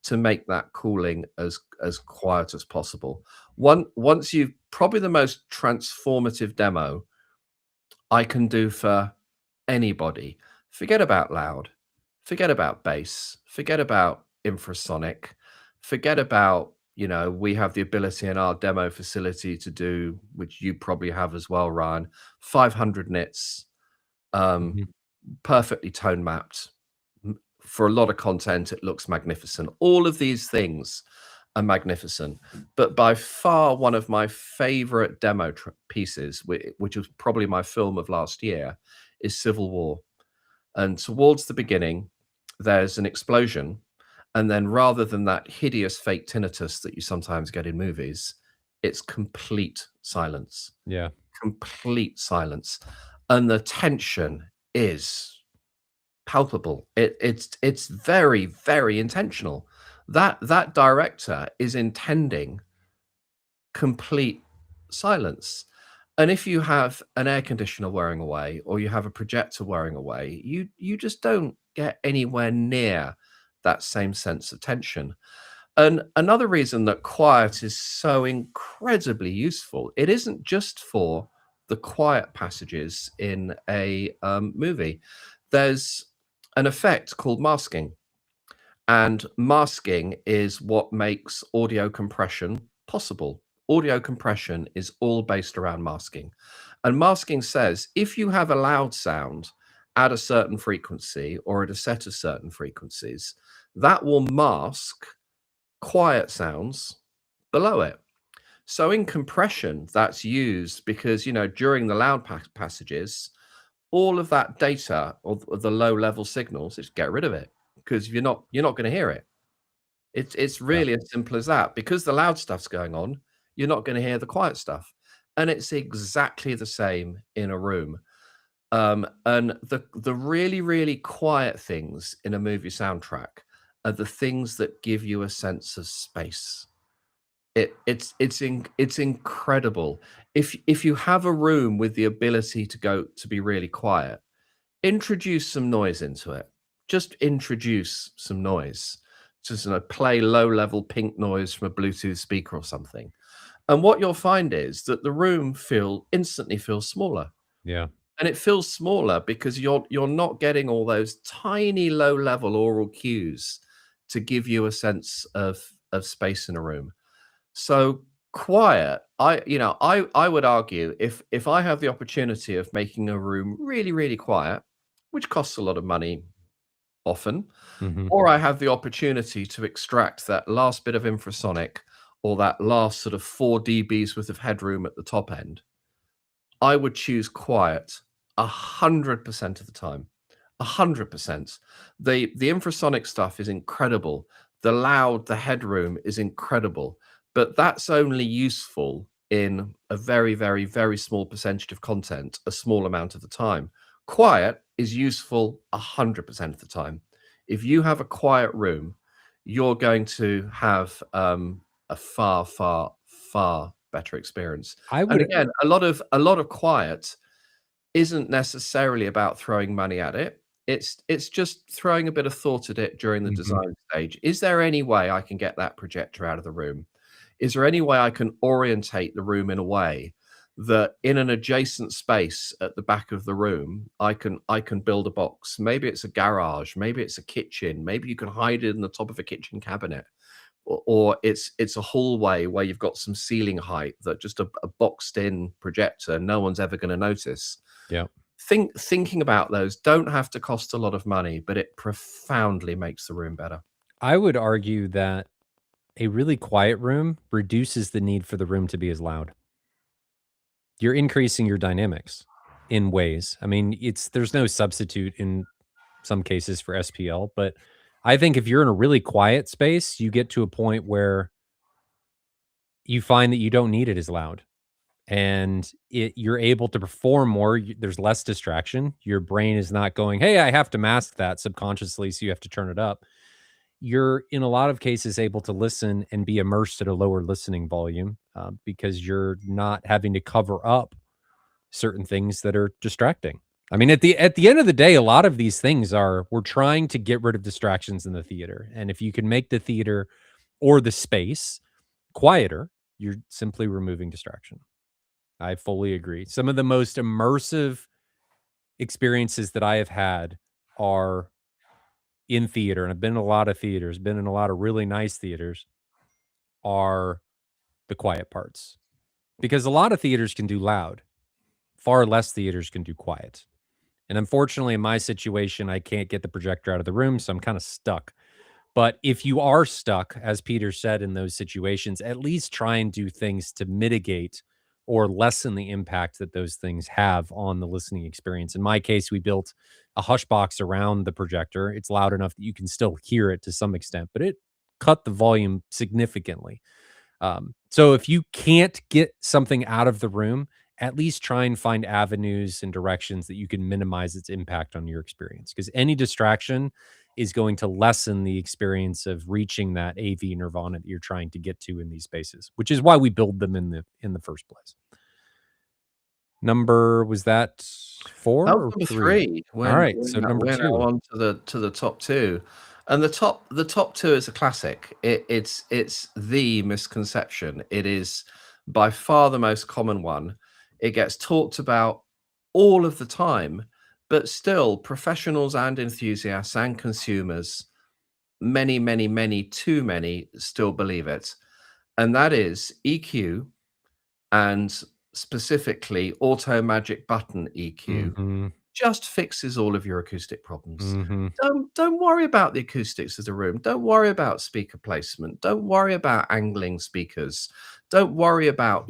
to make that cooling as quiet as possible. Once you've probably the most transformative demo I can do for anybody. Forget about loud, forget about bass, forget about infrasonic, forget about, we have the ability in our demo facility to do, which you probably have as well, Ryan, 500 nits, um, Mhm. perfectly tone mapped. For a lot of content, it looks magnificent. All of these things are magnificent. But by far, one of my favorite demo pieces, which was probably my film of last year, is Civil War. And towards the beginning, there's an explosion. And then rather than that hideous fake tinnitus that you sometimes get in movies, it's complete silence, Yeah. complete silence. And the tension is palpable. It's very, very intentional. That director is intending complete silence. And if you have an air conditioner wearing away or you have a projector wearing away, you just don't get anywhere near that same sense of tension. And another reason that quiet is so incredibly useful, it isn't just for the quiet passages in a movie. There's an effect called masking, and masking is what makes audio compression possible. Audio compression is all based around masking. And masking says if you have a loud sound at a certain frequency or at a set of certain frequencies, that will mask quiet sounds below it. So in compression, that's used because, during the loud passages, all of that data of the low level signals, just get rid of it because you're not going to hear it. It's Yeah. really as simple as that. Because the loud stuff's going on, you're not going to hear the quiet stuff. And it's exactly the same in a room. And the really, really quiet things in a movie soundtrack are the things that give you a sense of space. It's incredible. If you have a room with the ability to be really quiet, introduce some noise into it. Just introduce some noise. Just, play low level pink noise from a Bluetooth speaker or something. And what you'll find is that the room instantly feels smaller. Yeah. And it feels smaller because you're not getting all those tiny low level oral cues to give you a sense of space in a room. So quiet, I would argue if I have the opportunity of making a room really, really quiet, which costs a lot of money often, Mhm. or I have the opportunity to extract that last bit of infrasonic or that last sort of 4 dBs worth of headroom at the top end, I would choose quiet 100% of the time. 100%. The infrasonic stuff is incredible. The headroom is incredible, but that's only useful in a very, very, very small percentage of content, a small amount of the time. Quiet is useful 100% of the time. If you have a quiet room, you're going to have a far, far, far better experience. I And would again, a lot of quiet isn't necessarily about throwing money at it. It's just throwing a bit of thought at it during the Mhm. design stage. Is there any way I can get that projector out of the room? Is there any way I can orientate the room in a way that in an adjacent space at the back of the room, I can build a box. Maybe it's a garage, maybe it's a kitchen, maybe you can hide it in the top of a kitchen cabinet, or it's a hallway where you've got some ceiling height that just a boxed in projector no one's ever going to notice. Yeah. Thinking about those don't have to cost a lot of money, but it profoundly makes the room better. I would argue that a really quiet room reduces the need for the room to be as loud. You're increasing your dynamics in ways. I mean, there's no substitute in some cases for SPL, but I think if you're in a really quiet space, you get to a point where you find that you don't need it as loud and you're able to perform more. There's less distraction. Your brain is not going, "Hey, I have to mask that," subconsciously, so you have to turn it up. You're in a lot of cases able to listen and be immersed at a lower listening volume because you're not having to cover up certain things that are distracting. I mean, at the end of the day, a lot of these things we're trying to get rid of distractions in the theater. And if you can make the theater or the space quieter, you're simply removing distraction. I fully agree. Some of the most immersive experiences that I have had are in theater, and I've been in a lot of theaters, been in a lot of really nice theaters, are the quiet parts. Because a lot of theaters can do loud, far less theaters can do quiet. And unfortunately, in my situation, I can't get the projector out of the room, so I'm kind of stuck. But if you are stuck, as Peter said, in those situations, at least try and do things to mitigate or lessen the impact that those things have on the listening experience. In my case, we built a hush box around the projector. It's loud enough that you can still hear it to some extent, but it cut the volume significantly. So if you can't get something out of the room, at least try and find avenues and directions that you can minimize its impact on your experience. Because any distraction is going to lessen the experience of reaching that AV nirvana that you're trying to get to in these spaces, which is why we build them in the first place. Was that That 4 was or number 3? 3. All When right, we're so now number we're now 2. on to the top 2. And the top 2 is a classic. It's the misconception. It is by far the most common one. It gets talked about all of the time, but still professionals and enthusiasts and consumers, many, many, many, too many still believe it. And that is EQ, and specifically auto magic button EQ Mhm. just fixes all of your acoustic problems. Mhm. Don't worry about the acoustics of the room. Don't worry about speaker placement. Don't worry about angling speakers. Don't worry about,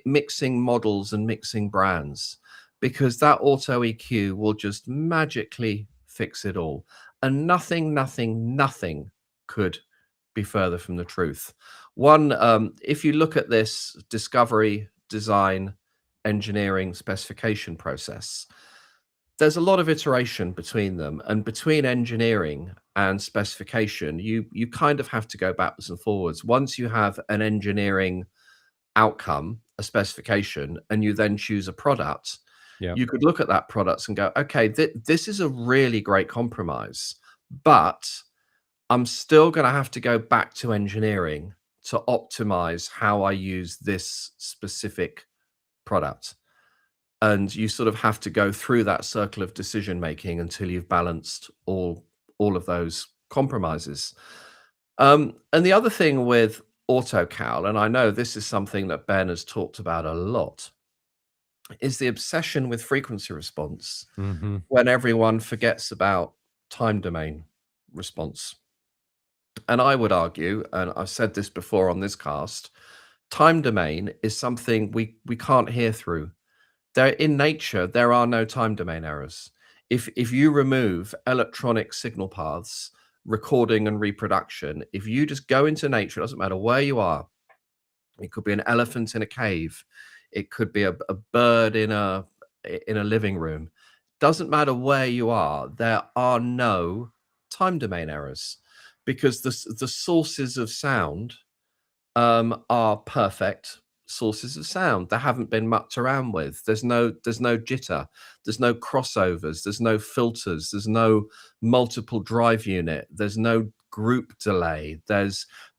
mixing models and mixing brands, because that auto EQ will just magically fix it all. And nothing, nothing, nothing could be further from the truth. If you look at this discovery, design, engineering, specification process, there's a lot of iteration between them, and between engineering and specification, you kind of have to go backwards and forwards. Once you have an engineering outcome, a specification, and you then choose a product, Yep. you could look at that product and go, okay, this is a really great compromise, but I'm still going to have to go back to engineering to optimize how I use this specific product. And you sort of have to go through that circle of decision making until you've balanced all of those compromises. And the other thing with AutoCal, and I know this is something that Ben has talked about a lot, is the obsession with frequency response Mhm. when everyone forgets about time domain response. And I would argue, and I've said this before on this cast, time domain is something we can't hear through. There, in nature, there are no time domain errors. If you remove electronic signal paths, recording and reproduction, if you just go into nature, it doesn't matter where you are. It could be an elephant in a cave. It could be a bird in a living room. Doesn't matter where you are. There are no time domain errors, because the sources of sound are perfect sources of sound. They haven't been mucked around with. There's no jitter, there's no crossovers, there's no filters, there's no multiple drive unit, there's no group delay,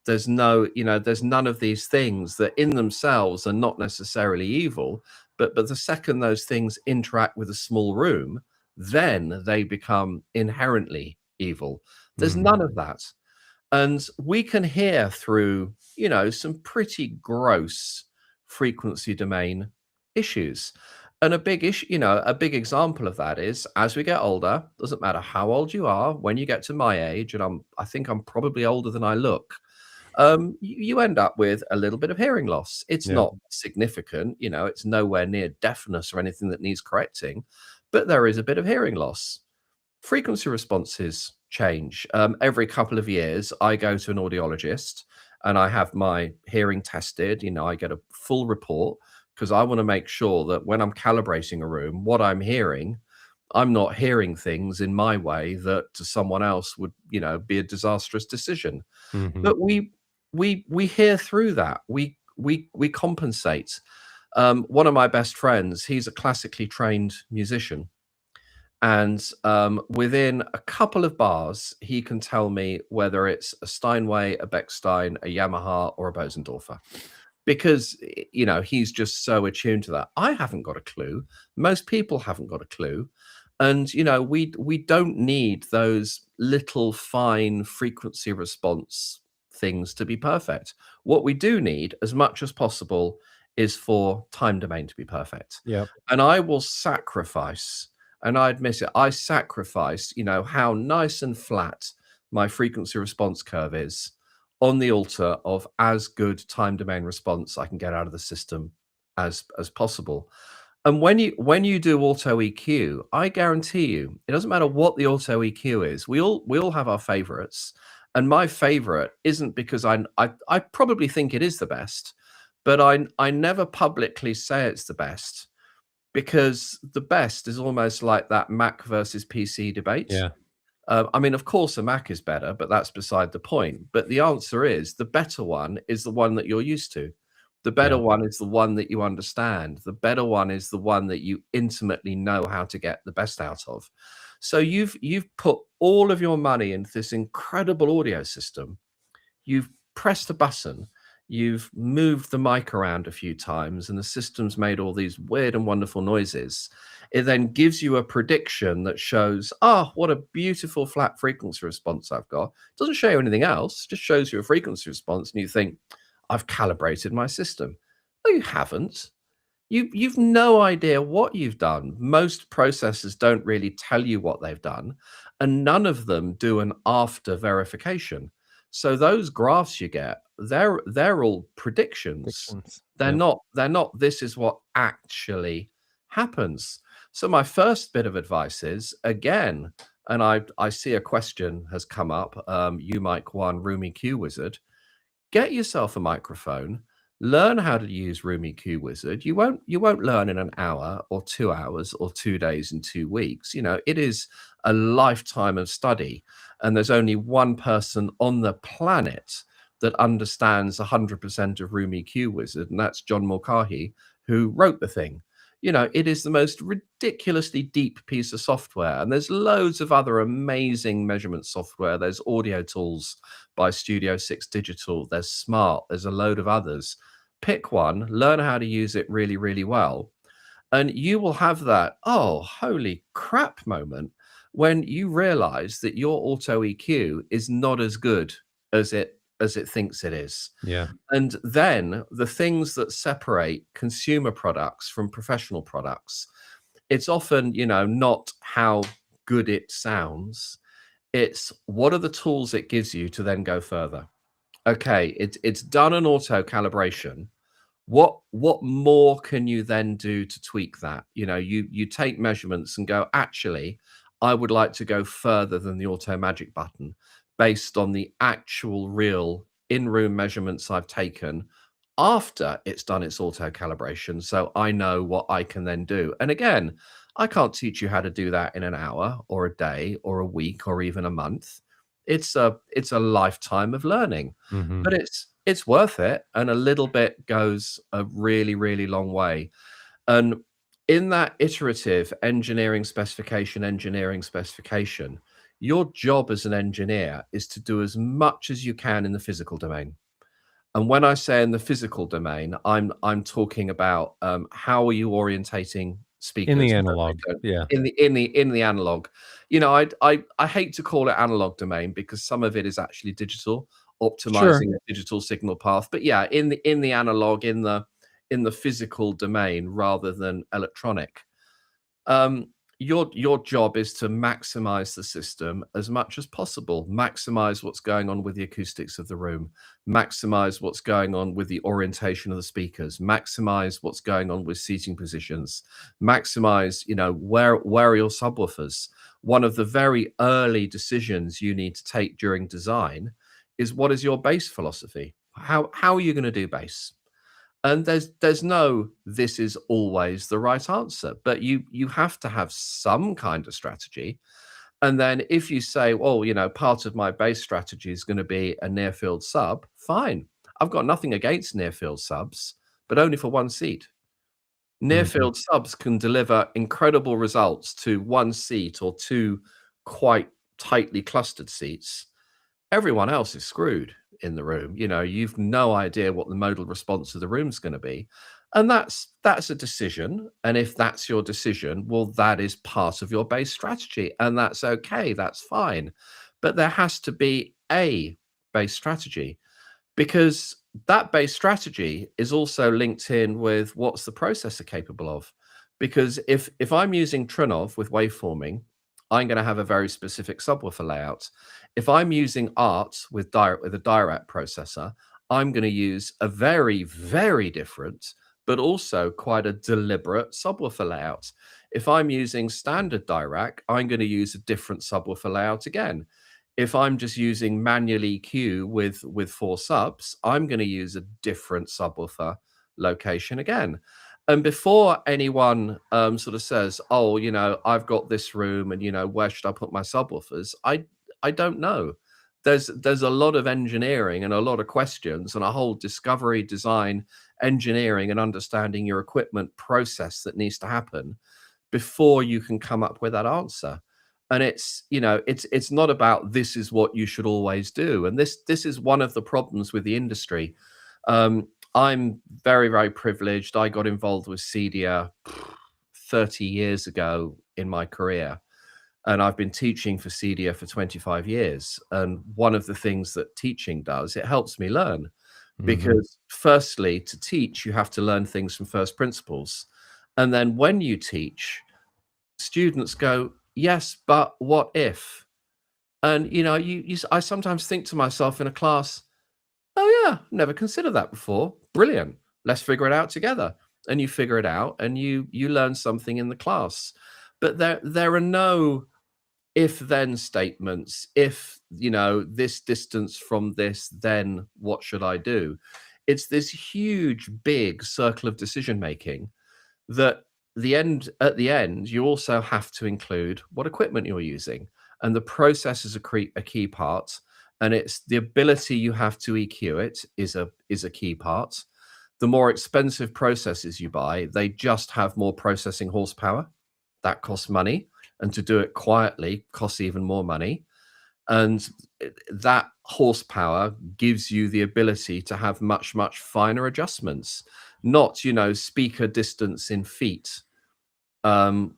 There's no, there's none of these things that in themselves are not necessarily evil, but the second those things interact with a small room, then they become inherently evil. There's Mhm. none of that. And we can hear through, some pretty gross frequency domain issues. And a big issue, a big example of that is as we get older, doesn't matter how old you are, when you get to my age, and I think I'm probably older than I look, you end up with a little bit of hearing loss. It's Yep. not significant, it's nowhere near deafness or anything that needs correcting, but there is a bit of hearing loss. Frequency responses change. Every couple of years, I go to an audiologist and I have my hearing tested. I get a full report because I want to make sure that when I'm calibrating a room, what I'm hearing, I'm not hearing things in my way that to someone else would, be a disastrous decision. Mhm. But we hear through that. We compensate. One of my best friends, he's a classically trained musician, and within a couple of bars, he can tell me whether it's a Steinway, a Bechstein, a Yamaha, or a Bosendorfer, because he's just so attuned to that. I haven't got a clue. Most people haven't got a clue, and we don't need those little fine frequency response things to be perfect. What we do need, as much as possible, is for time domain to be perfect. Yep. And I will sacrifice, and I admit it, I sacrifice, how nice and flat my frequency response curve is on the altar of as good time domain response I can get out of the system as possible. And when you do auto EQ, I guarantee you, it doesn't matter what the auto EQ is. We all have our favorites, and my favorite isn't because I probably think it is the best, but I never publicly say it's the best because the best is almost like that Mac versus PC debate. Yeah. I mean, of course, a Mac is better, but that's beside the point. But the answer is the better one is the one that you're used to. The better Yeah. one is the one that you understand. The better one is the one that you intimately know how to get the best out of. So you've put all of your money into this incredible audio system. You've pressed a button, you've moved the mic around a few times, and the system's made all these weird and wonderful noises. It then gives you a prediction that shows, oh, what a beautiful flat frequency response I've got. It doesn't show you anything else, just shows you a frequency response, and you think, I've calibrated my system. No, you haven't. You've no idea what you've done. Most processors don't really tell you what they've done, and none of them do an after verification. So those graphs you get, they're all predictions. Predictions. They're Yep. not they're not this is what actually happens. So my first bit of advice is, again, and I see a question has come up, you Mike One, Roomy Q Wizard, get yourself a microphone, learn how to use Room EQ Wizard. You won't learn in an hour or 2 hours or 2 days and 2 weeks. It is a lifetime of study, and there's only one person on the planet that understands 100% of Room EQ Wizard, and that's John Mulcahy, who wrote the thing. It is the most ridiculously deep piece of software, and there's loads of other amazing measurement software. There's audio tools by Studio 6 Digital, there's Smart, there's a load of others. Pick one, learn how to use it really, really well, and you will have that, oh, holy crap moment when you realize that your auto EQ is not as good as it thinks it is. Yeah. And then the things that separate consumer products from professional products, it's often, not how good it sounds. It's what are the tools it gives you to then go further. Okay, it's done an auto calibration. What more can you then do to tweak that? You take measurements and go, actually, I would like to go further than the auto magic button based on the actual real in-room measurements I've taken after it's done its auto calibration, so I know what I can then do. And again, I can't teach you how to do that in an hour or a day or a week or even a month. It's a lifetime of learning, Mhm. but it's worth it, and a little bit goes a really, really long way. And in that iterative engineering specification, Your job as an engineer is to do as much as you can in the physical domain. And when I say in the physical domain, I'm talking about how are you orientating In the speakers so analog. they don't Yeah. in the analog. You know, I hate to call it analog domain because some of it is actually digital, Sure. optimizing a digital signal path. But yeah, in the analog, in the physical domain rather than electronic. Um, your job is to maximize the system as much as possible, maximize what's going on with the acoustics of the room, maximize what's going on with the orientation of the speakers, maximize what's going on with seating positions, maximize, where are your subwoofers. One of the very early decisions you need to take during design is, what is your bass philosophy? How are you going to do bass? And there's no this is always the right answer, but you have to have some kind of strategy. And then if you say, well, part of my base strategy is going to be a near field sub, fine. I've got nothing against near field subs, but only for one seat. Near Mhm. field subs can deliver incredible results to one seat or two quite tightly clustered seats. Everyone else is screwed in the room. You've no idea what the modal response of the room's going to be. And that's a decision. And if that's your decision, well, that is part of your base strategy. And that's okay. That's fine. But there has to be a base strategy, because that base strategy is also linked in with what's the processor capable of. Because if I'm using Trinov with waveforming, I'm going to have a very specific subwoofer layout. If I'm using ART with a Dirac processor, I'm going to use a very, very different, but also quite a deliberate subwoofer layout. If I'm using standard Dirac, I'm going to use a different subwoofer layout again. If I'm just using manual EQ with four subs, I'm going to use a different subwoofer location again. And before anyone sort of says, "Oh, I've got this room, and where should I put my subwoofers?" I don't know. There's a lot of engineering and a lot of questions and a whole discovery, design, engineering, and understanding your equipment process that needs to happen before you can come up with that answer. And it's not about this is what you should always do. And this is one of the problems with the industry. I'm very, very privileged. I got involved with CEDIA 30 years ago in my career, and I've been teaching for CEDIA for 25 years. And one of the things that teaching does, it helps me learn, Mhm. because firstly, to teach, you have to learn things from first principles. And then when you teach, students go, yes, but what if? And I sometimes think to myself in a class, oh yeah, never considered that before. Brilliant. Let's figure it out together. And you figure it out, and you learn something in the class. But there are no if then statements. If this distance from this, then what should I do? It's this huge big circle of decision making that at the end, you also have to include what equipment you're using. And the process is a key part. And it's the ability you have to EQ it is a key part. The more expensive processors you buy, they just have more processing horsepower. That costs money. And to do it quietly costs even more money. And that horsepower gives you the ability to have much, much finer adjustments, not speaker distance in feet. One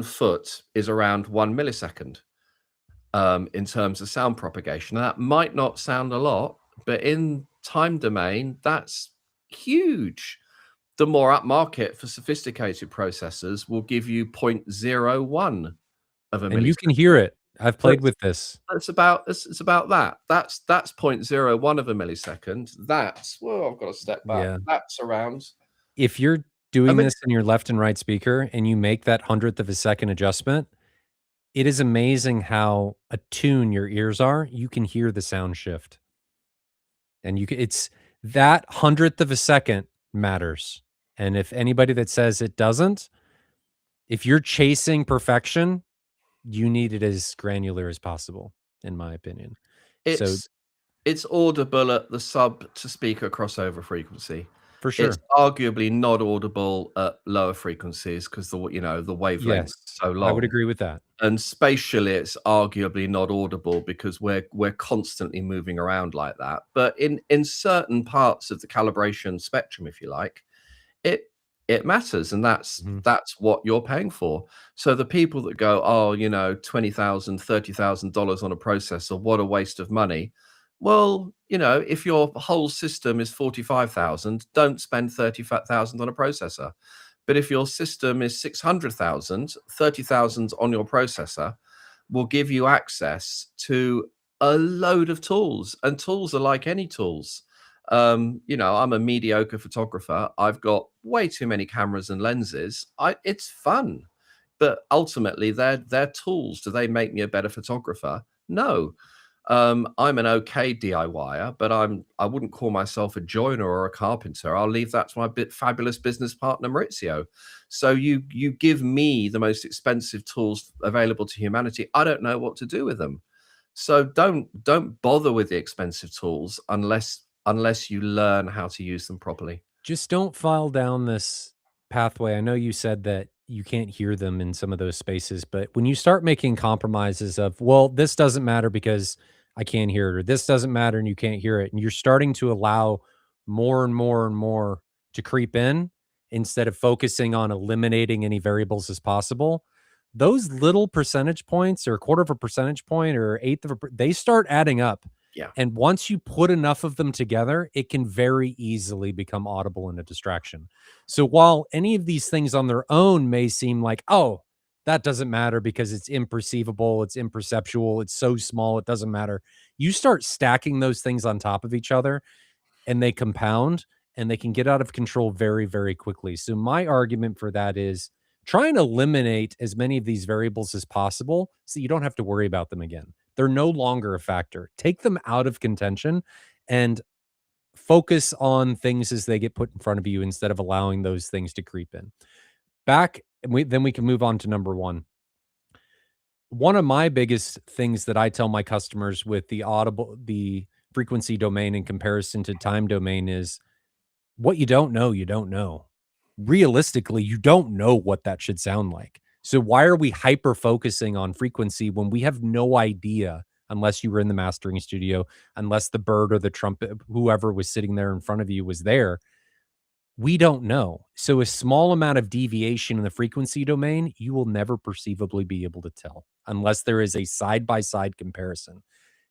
foot is around 1 millisecond in terms of sound propagation. Now, that might not sound a lot, but in time domain, that's huge. The more upmarket for sophisticated processors will give you 0.01 of a And you can millisecond. hear it. I've played That's with this. it's about that. That's 0.01 of a millisecond. That's, well, I've got to step back. Yeah. That's around If you're a doing this in millisecond. your left and right speaker and you make that hundredth of a second adjustment, it is amazing how attuned your ears are. You can hear the sound shift. And it's that hundredth of a second matters. And if anybody that says it doesn't, if you're chasing perfection, you need it as granular as possible, in my opinion. So It's audible at the sub to speaker crossover frequency. For It's sure. arguably not audible at lower frequencies because the wavelengths Yes, are so I would long. agree with that. And spatially, it's arguably not audible because we're constantly moving around like that. But in certain parts of the calibration spectrum, if you like, it it matters, and Mhm. that's what you're paying for. So the people that go, "Oh, $20,000, $30,000 on a processor, what a waste of money." Well, if your whole system is 45,000, don't spend 30,000 on a processor. But if your system is 600,000, 30,000 on your processor will give you access to a load of tools, and tools are like any tools. I'm a mediocre photographer. I've got way too many cameras and lenses. It's fun, but ultimately they're tools. Do they make me a better photographer? No. I'm an okay DIYer, but I wouldn't call myself a joiner or a carpenter. I'll leave that to my fabulous business partner Maurizio. So you give me the most expensive tools available to humanity. I don't know what to do with them. So don't bother with the expensive tools unless you learn how to use them properly. Just don't file down this pathway. I know you said that you can't hear them in some of those spaces, but when you start making compromises of, well, this doesn't matter because I can't hear it, or this doesn't matter and you can't hear it, and you're starting to allow more and more and more to creep in instead of focusing on eliminating any variables as possible, those little percentage points or a quarter of a percentage point or eighth of they start adding up. Yeah. And once you put enough of them together, it can very easily become audible and a distraction. So while any of these things on their own may seem like, oh, that doesn't matter because it's imperceivable, it's imperceptual, it's so small, it doesn't matter. You start stacking those things on top of each other and they compound and they can get out of control very, very quickly. So my argument for that is try and eliminate as many of these variables as possible so you don't have to worry about them again. They're no longer a factor. Take them out of contention and focus on things as they get put in front of you instead of allowing those things to creep in. Back, and then we can move on to number one. One of my biggest things that I tell my customers with the frequency domain in comparison to time domain is what you don't know, you don't know. Realistically, you don't know what that should sound like. So why are we hyper focusing on frequency when we have no idea unless you were in the mastering studio, unless the bird or the trumpet, whoever was sitting there in front of you was there? We don't know. So a small amount of deviation in the frequency domain, you will never perceivably be able to tell unless there is a side by side comparison.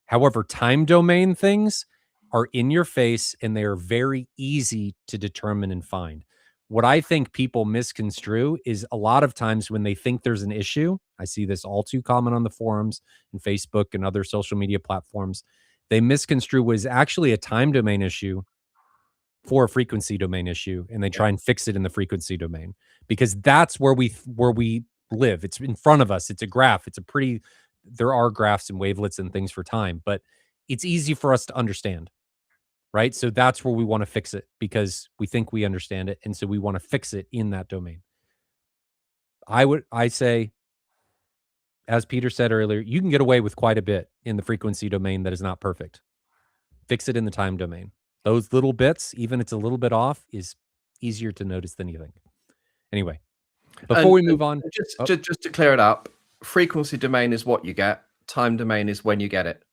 However, time domain things are in your face and they are very easy to determine and find. What I think people misconstrue is a lot of times when they think there's an issue, I see this all too common on the forums and Facebook and other social media platforms. They misconstrue what is actually a time domain issue for a frequency domain issue and they Yeah. try and fix it in the frequency domain because that's where we live. It's in front of us. It's a graph. It's a pretty there are graphs and wavelets and things for time, but it's easy for us to understand, right? So that's where we want to fix it because we think we understand it and so we want to fix it in that domain. I say as Peter said earlier, you can get away with quite a bit in the frequency domain that is not perfect. Fix it in the time domain. Those little bits, even if it's a little bit off, is easier to notice than you think. Anyway, before And we move on, just oh, just just to clear it up, frequency domain is what you get, time domain is when you get it.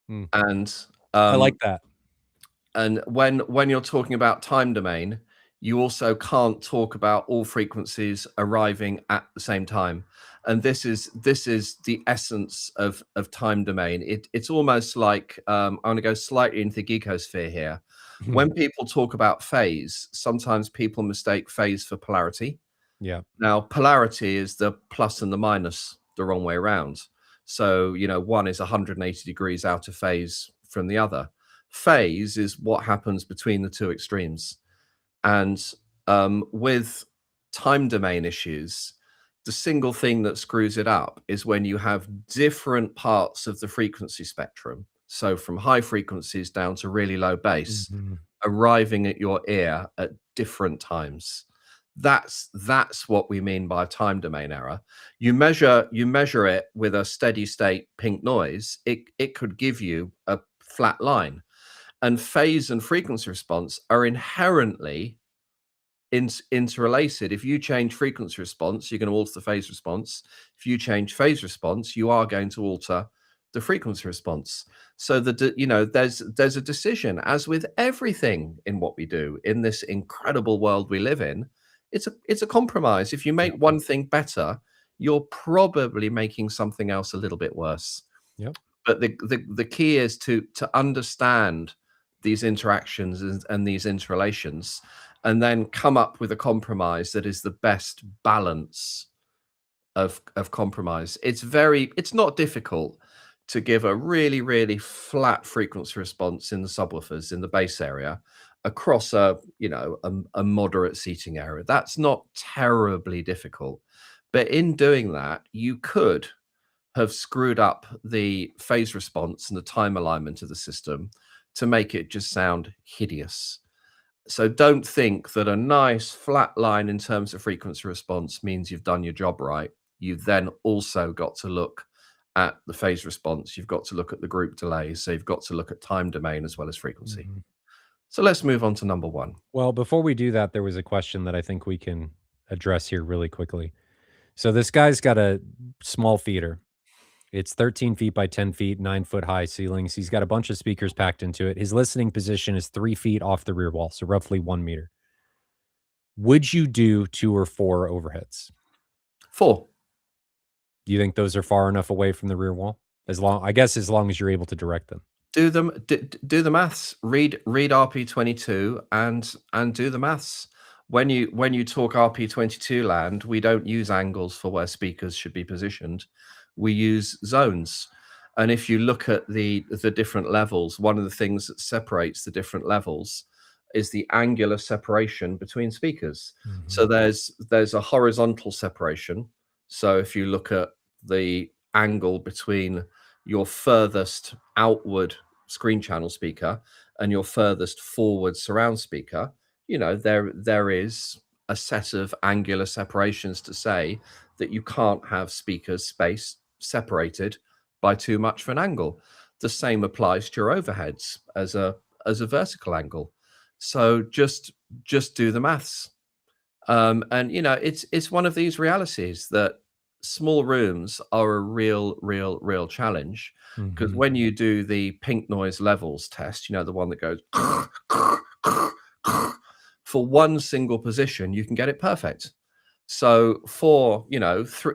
mm, And, I like um, that. and when you're talking about time domain, you also can't talk about all frequencies arriving at the same time. And this is the essence of time domain. It's almost like, I'm gonna go slightly into the geekosphere here. When people talk about phase, sometimes people mistake phase for polarity. Yeah. Now, polarity is the plus and the minus the wrong way around. So, one is 180 degrees out of phase from the other. Phase is what happens between the two extremes. And with time domain issues, the single thing that screws it up is when you have different parts of the frequency spectrum. So, from high frequencies down to really low bass, Mhm. arriving at your ear at different times. That's what we mean by time domain error. You measure it with a steady state pink noise. It could give you a flat line. And phase and frequency response are inherently interrelated. If you change frequency response, you're going to alter the phase response. If you change phase response, you are going to alter the frequency response. So there's a decision, as with everything in what we do in this incredible world we live in. It's a compromise. If you make Yep. one thing better, you're probably making something else a little bit worse. Yep. But the key is to understand these interactions and these interrelations, and then come up with a compromise that is the best balance of compromise. It's not difficult to give a really, really flat frequency response in the subwoofers in the bass area across a moderate seating area. That's not terribly difficult. But in doing that, you could have screwed up the phase response and the time alignment of the system to make it just sound hideous. So don't think that a nice flat line in terms of frequency response means you've done your job right. You've then also got to look at the phase response. You've got to look at the group delays. So you've got to look at time domain as well as frequency. Mhm. So let's move on to number one. Well, before we do that, there was a question that I think we can address here really quickly. So this guy's got a small theater. It's 13 feet by 10 feet, 9-foot high ceilings. He's got a bunch of speakers packed into it. His listening position is 3 feet off the rear wall, so roughly 1 meter. Would you do 2 or 4 overheads? 4. Do you think those are far enough away from the rear wall? As long as you're able to direct them. Do the maths. Read RP22 and do the maths. When you talk RP22 land, we don't use angles for where speakers should be positioned. We use zones. And if you look at the different levels, one of the things that separates the different levels is the angular separation between speakers. So there's a horizontal separation. So if you look at the angle between your furthest outward screen channel speaker and your furthest forward surround speaker, there is a set of angular separations to say that you can't have speakers space separated by too much of an angle. The same applies to your overheads as a vertical angle. So just do the maths. And it's one of these realities that small rooms are a real challenge, because when you do the pink noise levels test, the one that goes for one single position, you can get it perfect. So for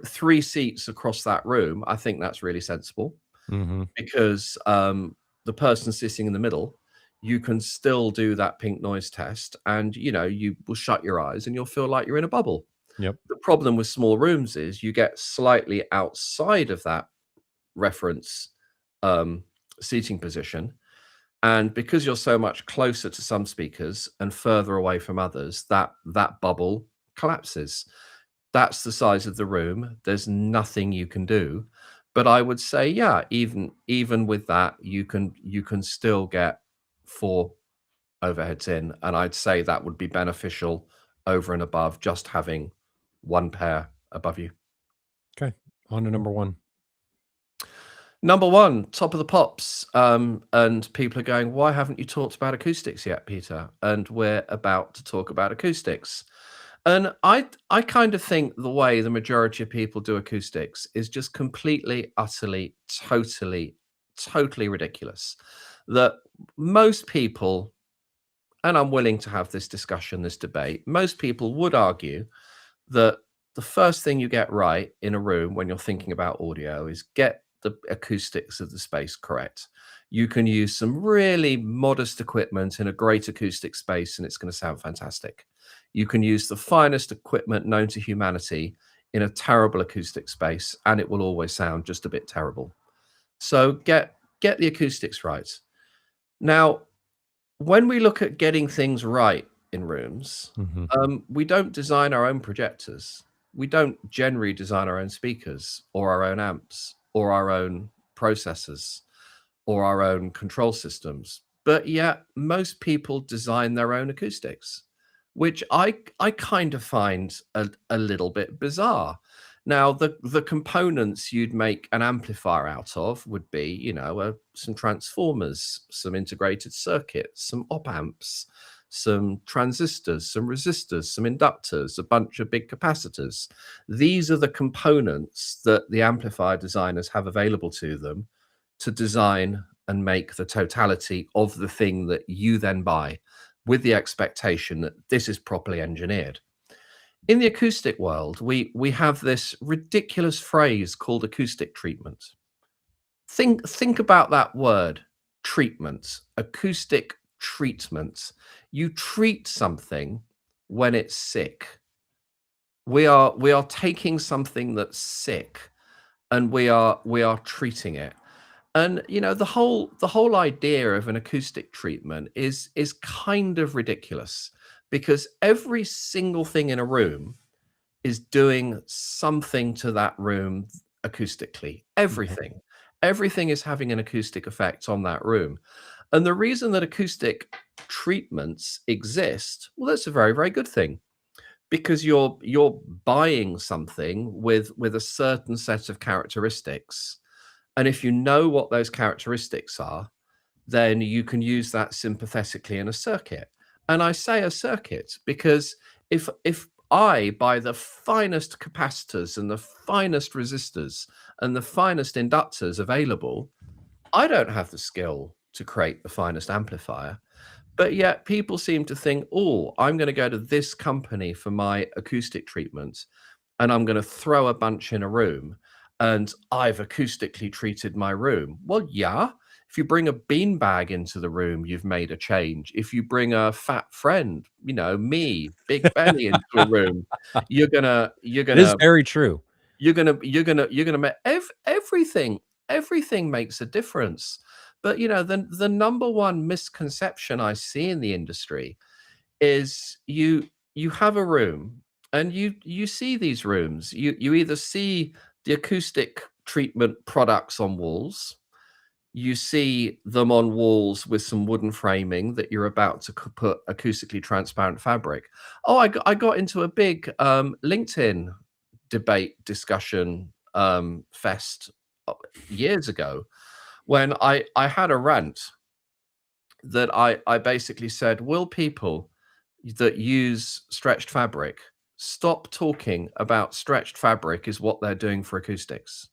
3 seats across that room, I think that's really sensible, because the person sitting in the middle, you can still do that pink noise test, and you will shut your eyes and you'll feel like you're in a bubble. Yep. The problem with small rooms is you get slightly outside of that reference seating position. And because you're so much closer to some speakers and further away from others, that bubble collapses. That's the size of the room. There's nothing you can do. But I would say, yeah, even with that, you can still get 4 overheads in. And I'd say that would be beneficial over and above just having 1 pair above you. Okay. On to number 1. Number 1, top of the pops. And people are going, why haven't you talked about acoustics yet, Peter? And we're about to talk about acoustics. And I kind of think the way the majority of people do acoustics is just completely, utterly, totally ridiculous. That most people, and I'm willing to have this discussion, this debate, most people would argue that the first thing you get right in a room when you're thinking about audio is get the acoustics of the space correct. You can use some really modest equipment in a great acoustic space and it's going to sound fantastic. You can use the finest equipment known to humanity in a terrible acoustic space and it will always sound just a bit terrible. So get the acoustics right. Now, when we look at getting things right in rooms, we don't design our own projectors. We don't generally design our own speakers or our own amps or our own processors or our own control systems. But yet most people design their own acoustics, which I kind of find a little bit bizarre. Now, the components you'd make an amplifier out of would be, some transformers, some integrated circuits, some op amps, some transistors, some resistors, some inductors, a bunch of big capacitors. These are the components that the amplifier designers have available to them to design and make the totality of the thing that you then buy, with the expectation that this is properly engineered. In the acoustic world, we have this ridiculous phrase called acoustic treatment. Think about that word, treatment, acoustic treatment. You treat something when it's sick. We are taking something that's sick, and we are treating it. And the whole idea of an acoustic treatment is kind of ridiculous, because every single thing in a room is doing something to that room acoustically. Mhm. Everything is having an acoustic effect on that room. And the reason that acoustic treatments exist, well, that's a very, very good thing, because you're buying something with a certain set of characteristics. And if you know what those characteristics are, then you can use that sympathetically in a circuit. And I say a circuit because if I buy the finest capacitors and the finest resistors and the finest inductors available, I don't have the skill to create the finest amplifier. But yet people seem to think, oh, I'm going to go to this company for my acoustic treatment, and I'm going to throw a bunch in a room, and I've acoustically treated my room. Well, yeah. If you bring a beanbag into the room, you've made a change. If you bring a fat friend, me, Big Benny, into a room, you're gonna you're It is gonna very true. you're gonna make everything makes a difference. But the number one misconception I see in the industry is you have a room, and you see these rooms. You either see the acoustic treatment products on walls, you see them on walls with some wooden framing that you're about to put acoustically transparent fabric. Oh, I got into a big LinkedIn debate discussion fest years ago, when I had a rant that I basically said, will people that use stretched fabric stop talking about stretched fabric is what they're doing for acoustics?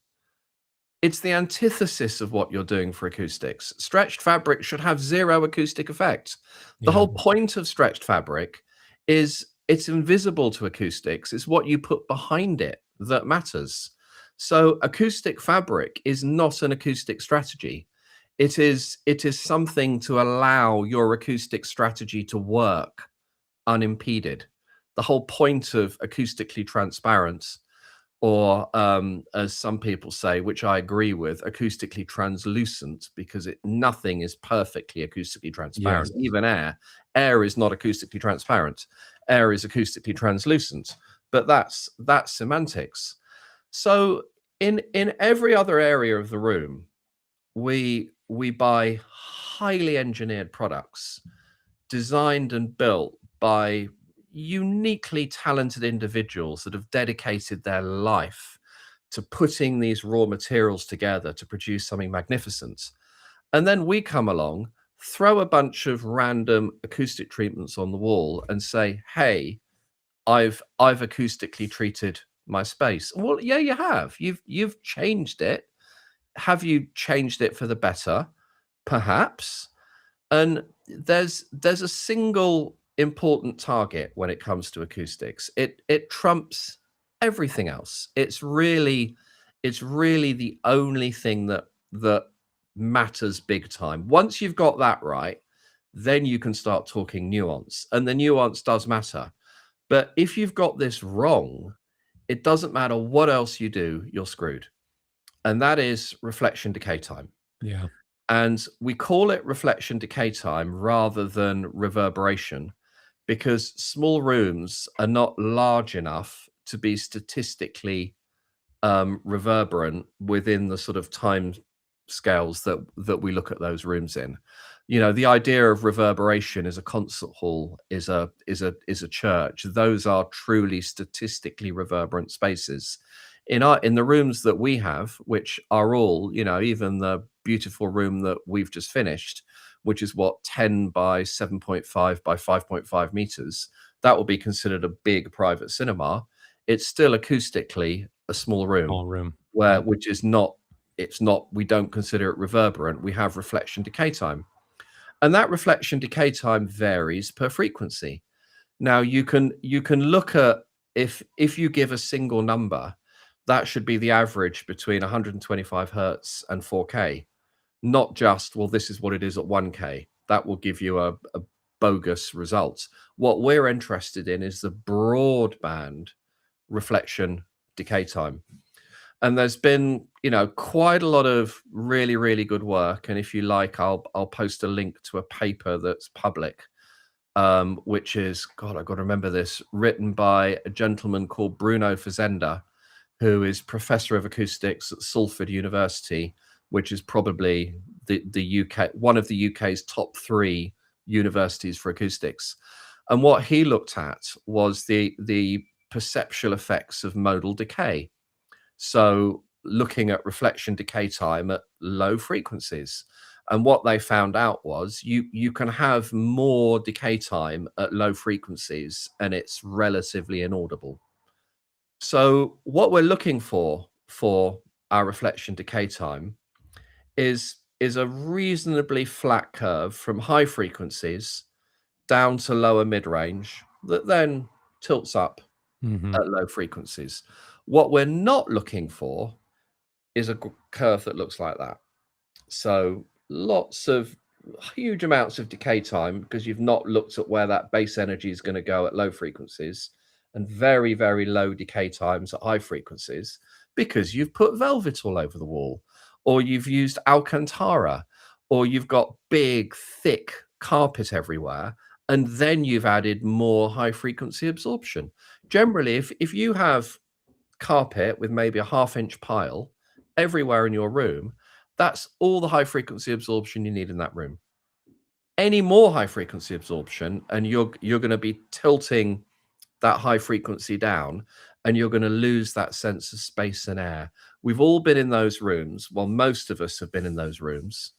It's the antithesis of what you're doing for acoustics. Stretched fabric should have zero acoustic effect. The Yeah. whole point of stretched fabric is it's invisible to acoustics. It's what you put behind it that matters. So acoustic fabric is not an acoustic strategy. It is something to allow your acoustic strategy to work unimpeded. The whole point of acoustically transparent, or as some people say, which I agree with, acoustically translucent, because nothing is perfectly acoustically Yes. transparent. Even air is not acoustically transparent. Air is acoustically translucent, but that's semantics. So in every other area of the room, we buy highly engineered products designed and built by uniquely talented individuals that have dedicated their life to putting these raw materials together to produce something magnificent. And then we come along, throw a bunch of random acoustic treatments on the wall and say, hey, I've acoustically treated my space. Well, yeah, you have. You've changed it. Have you changed it for the better? Perhaps. And there's a single important target when it comes to acoustics. It trumps everything else. It's really the only thing that matters big time. Once you've got that right, then you can start talking nuance, and the nuance does matter. But if you've got this wrong, it doesn't matter what else you do, you're screwed. And that is reflection decay time. Yeah. And we call it reflection decay time rather than reverberation, because small rooms are not large enough to be statistically reverberant within the sort of time scales that we look at those rooms in. The idea of reverberation is a concert hall, is a church. Those are truly statistically reverberant spaces. in the rooms that we have, which are all, even the beautiful room that we've just finished, which is what, 10 by 7.5 by 5.5 meters, that will be considered a big private cinema. It's still acoustically a small room, Small room. where Yep. which is not, it's not, we don't consider it reverberant. We have reflection decay time. And that reflection decay time varies per frequency. Now you can look at, if you give a single number, that should be the average between 125 hertz and 4K, not just, well, this is what it is at 1K. That will give you a bogus result. What we're interested in is the broadband reflection decay time. And there's been, quite a lot of really, really good work. And if you like, I'll post a link to a paper that's public, which is, God, I've got to remember this, written by a gentleman called Bruno Fazenda, who is professor of acoustics at Salford University, which is probably the UK, one of the UK's top 3 universities for acoustics. And what he looked at was the perceptual effects of modal decay. So looking at reflection decay time at low frequencies. And what they found out was you can have more decay time at low frequencies and it's relatively inaudible. So what we're looking for our reflection decay time is a reasonably flat curve from high frequencies down to lower mid-range that then tilts up Mhm. at low frequencies. What we're not looking for is a curve that looks like that. So lots of huge amounts of decay time because you've not looked at where that base energy is going to go at low frequencies, and very, very low decay times at high frequencies because you've put velvet all over the wall, or you've used Alcantara, or you've got big, thick carpet everywhere, and then you've added more high frequency absorption. Generally, if you have carpet with maybe a half-inch pile everywhere in your room, that's all the high frequency absorption you need in that room. Any more high frequency absorption, and you're going to be tilting that high frequency down, and you're going to lose that sense of space and air. We've all been in those rooms. Well, most of us have been in those rooms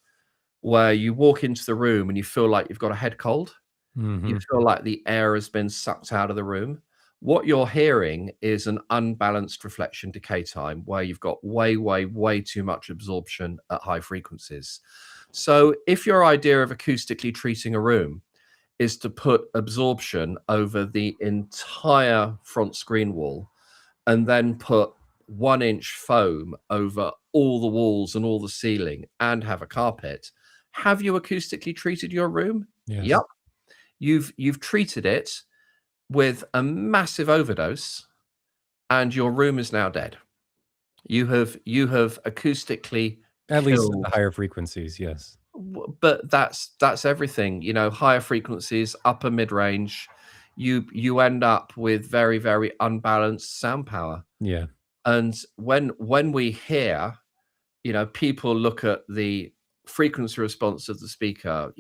where you walk into the room and you feel like you've got a head cold. You Mhm. feel like the air has been sucked out of the room. What you're hearing is an unbalanced reflection decay time where you've got way, way, way too much absorption at high frequencies. So if your idea of acoustically treating a room is to put absorption over the entire front screen wall and then put 1-inch foam over all the walls and all the ceiling and have a carpet, have you acoustically treated your room? Yep. Yes. You've treated it with a massive overdose and your room is now dead. You have acoustically At least at the killed. higher frequencies, yes. But that's everything, higher frequencies, upper mid-range, you end up with very, very unbalanced sound power. Yeah. And when we hear, people look at the frequency response of the speaker,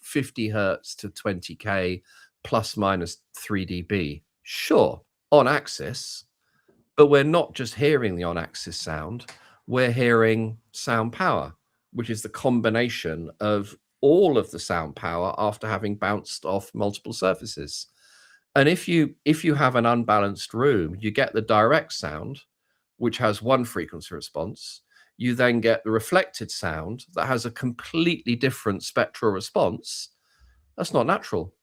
50 hertz to 20K plus minus 3 dB. Sure, on axis, but we're not just hearing the on axis sound, we're hearing sound power, which is the combination of all of the sound power after having bounced off multiple surfaces. And if you have an unbalanced room, you get the direct sound, which has one frequency response. You then get the reflected sound that has a completely different spectral response. That's not natural.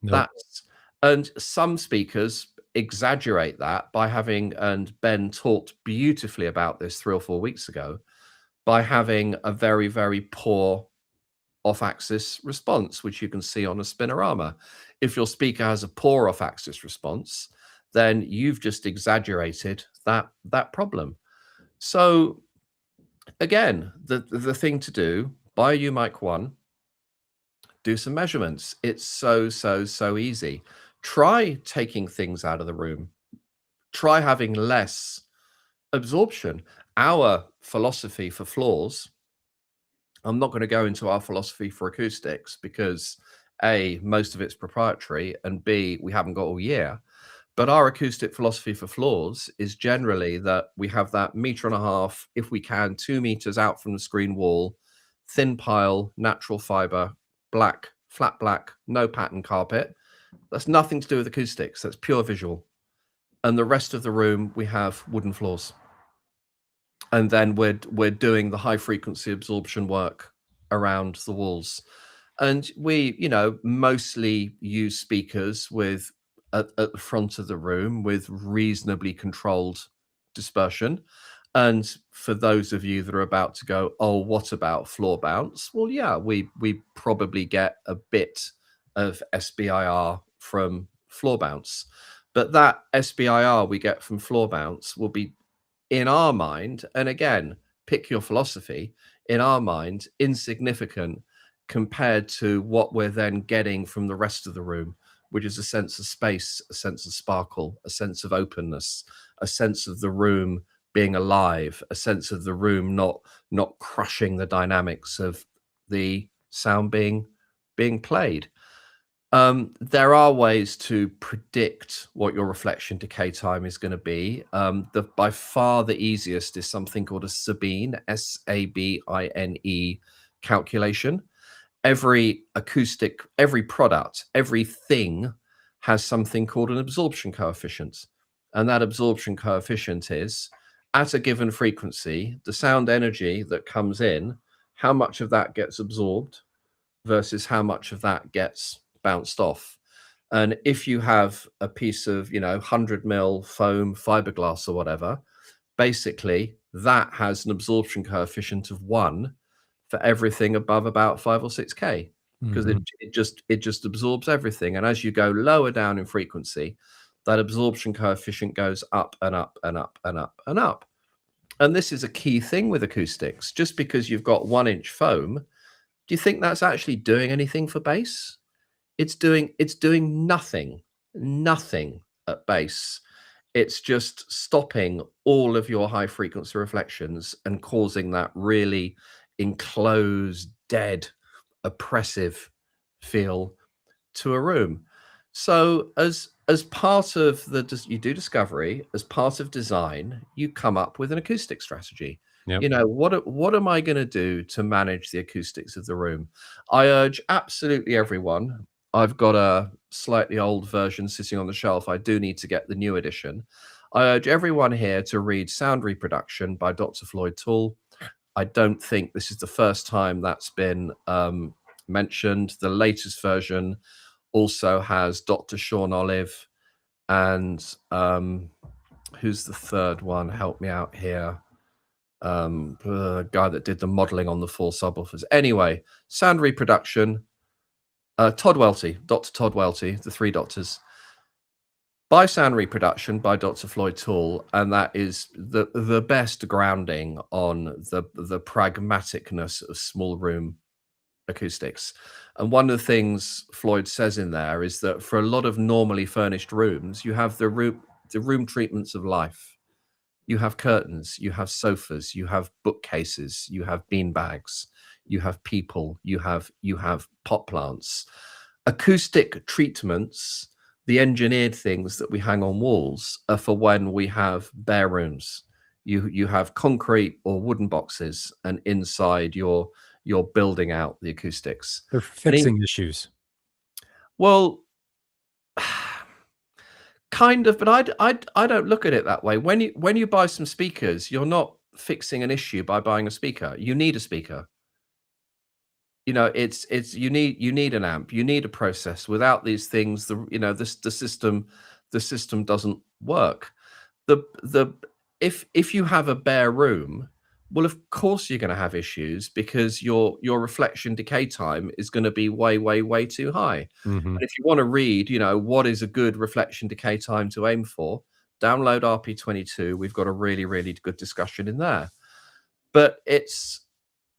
Nope. That's And some speakers exaggerate that by having, and Ben talked beautifully about this 3 or 4 weeks ago, by having a very, very poor off-axis response, which you can see on a spinorama. If your speaker has a poor off-axis response, then you've just exaggerated that problem. So again, the thing to do, buy you mic 1, do some measurements. It's so easy. Try taking things out of the room. Try having less absorption. Our philosophy for floors, I'm not going to go into our philosophy for acoustics because A, most of it's proprietary, and B, we haven't got all year. But our acoustic philosophy for floors is generally that we have that meter and a half, if we can, 2 meters out from the screen wall, thin pile, natural fiber, black, flat black, no pattern carpet. That's nothing to do with acoustics. That's pure visual. And the rest of the room, we have wooden floors. And then we're doing the high frequency absorption work around the walls. And we, mostly use speakers with at the front of the room with reasonably controlled dispersion. And for those of you that are about to go, oh, what about floor bounce? Well, yeah, we probably get a bit of SBIR from floor bounce. But that SBIR we get from floor bounce will be, in our mind, and again, pick your philosophy, in our mind, insignificant compared to what we're then getting from the rest of the room, which is a sense of space, a sense of sparkle, a sense of openness, a sense of the room being alive, a sense of the room not crushing the dynamics of the sound being played. There are ways to predict what your reflection decay time is going to be. By far the easiest is something called a Sabine, Sabine calculation. Every acoustic, every product, everything has something called an absorption coefficient. And that absorption coefficient is, at a given frequency, the sound energy that comes in, how much of that gets absorbed versus how much of that gets bounced off. And if you have a piece of 100 mil foam fiberglass or whatever, basically that has an absorption coefficient of 1 for everything above about 5 or 6K, because Mhm. it just absorbs everything. And as you go lower down in frequency, that absorption coefficient goes up and up and up and up and up. And this is a key thing with acoustics. Just because you've got 1-inch foam, do you think that's actually doing anything for bass? It's doing nothing at bass. It's just stopping all of your high frequency reflections and causing that really enclosed, dead, oppressive feel to a room. So as part of you do discovery, as part of design, you come up with an acoustic strategy. Yep. What am I going to do to manage the acoustics of the room? I urge absolutely everyone. I've got a slightly old version sitting on the shelf. I do need to get the new edition. I urge everyone here to read Sound Reproduction by Dr. Floyd Toole. I don't think this is the first time that's been mentioned. The latest version also has Dr. Sean Olive and who's the third one? Help me out here. The guy that did the modeling on the 4 subwoofers. Anyway, Sound Reproduction, Todd Welty, Dr. Todd Welty, the 3 doctors. By Sound Reproduction by Dr. Floyd Toole, and that is the best grounding on the pragmaticness of small room acoustics. And one of the things Floyd says in there is that for a lot of normally furnished rooms, you have the room treatments of life. You have curtains, you have sofas, you have bookcases, you have bean bags, you have people, you have pot plants. Acoustic treatments, the engineered things that we hang on walls, are for when we have bare rooms. You have concrete or wooden boxes, and inside you're building out the acoustics. They're And fixing issues. well, kind of, but I don't look at it that way. When you buy some speakers, you're not fixing an issue by buying a speaker. You need a speaker. It's you need an amp, you need a process. Without these things, the system doesn't work. The if you have a bare room, well, of course you're going to have issues because your reflection decay time is going to be way too high. Mhm. And if you want to read, what is a good reflection decay time to aim for, download RP22. We've got a really good discussion in there. But it's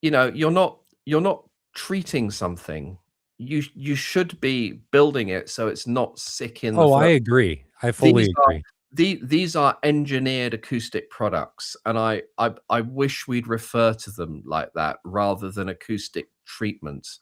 you're not treating something. You should be building it so it's not sick in the Oh, I first. agree. I These fully are agree. these are engineered acoustic products, and I wish we'd refer to them like that rather than acoustic treatments,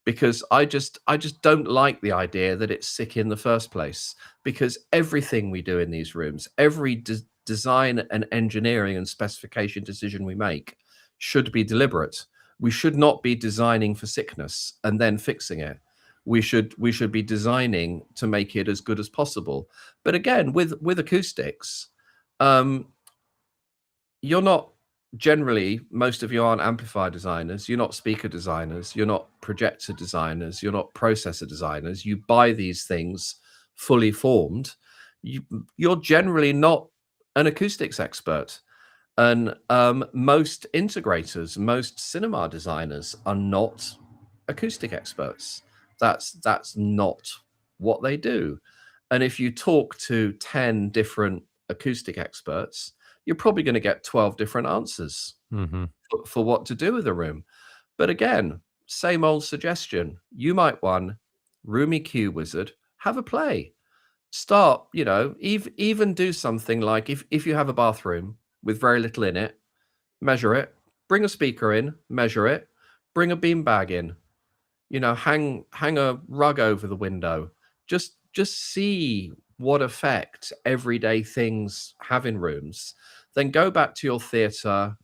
because I just don't like the idea that it's sick in the first place, because everything we do in these rooms, every design and engineering and specification decision we make should be deliberate. We should not be designing for sickness and then fixing it. We should be designing to make it as good as possible. But again, with acoustics, um, you're not generally, most of you aren't amplifier designers, you're not speaker designers, you're not projector designers, you're not processor designers. You buy these things fully formed. You're generally not an acoustics expert. And most integrators, most cinema designers are not acoustic experts. That's not what they do. And if you talk to 10 different acoustic experts, you're probably going to get 12 different answers Mm-hmm. for what to do with a room. But again, same old suggestion. You might want Room EQ Wizard, have a play. Start, even do something like, if you have a bathroom with very little in it, measure it, bring a speaker in, measure it, bring a beanbag in, hang a rug over the window. Just see what effect everyday things have in rooms. Then go back to your theater,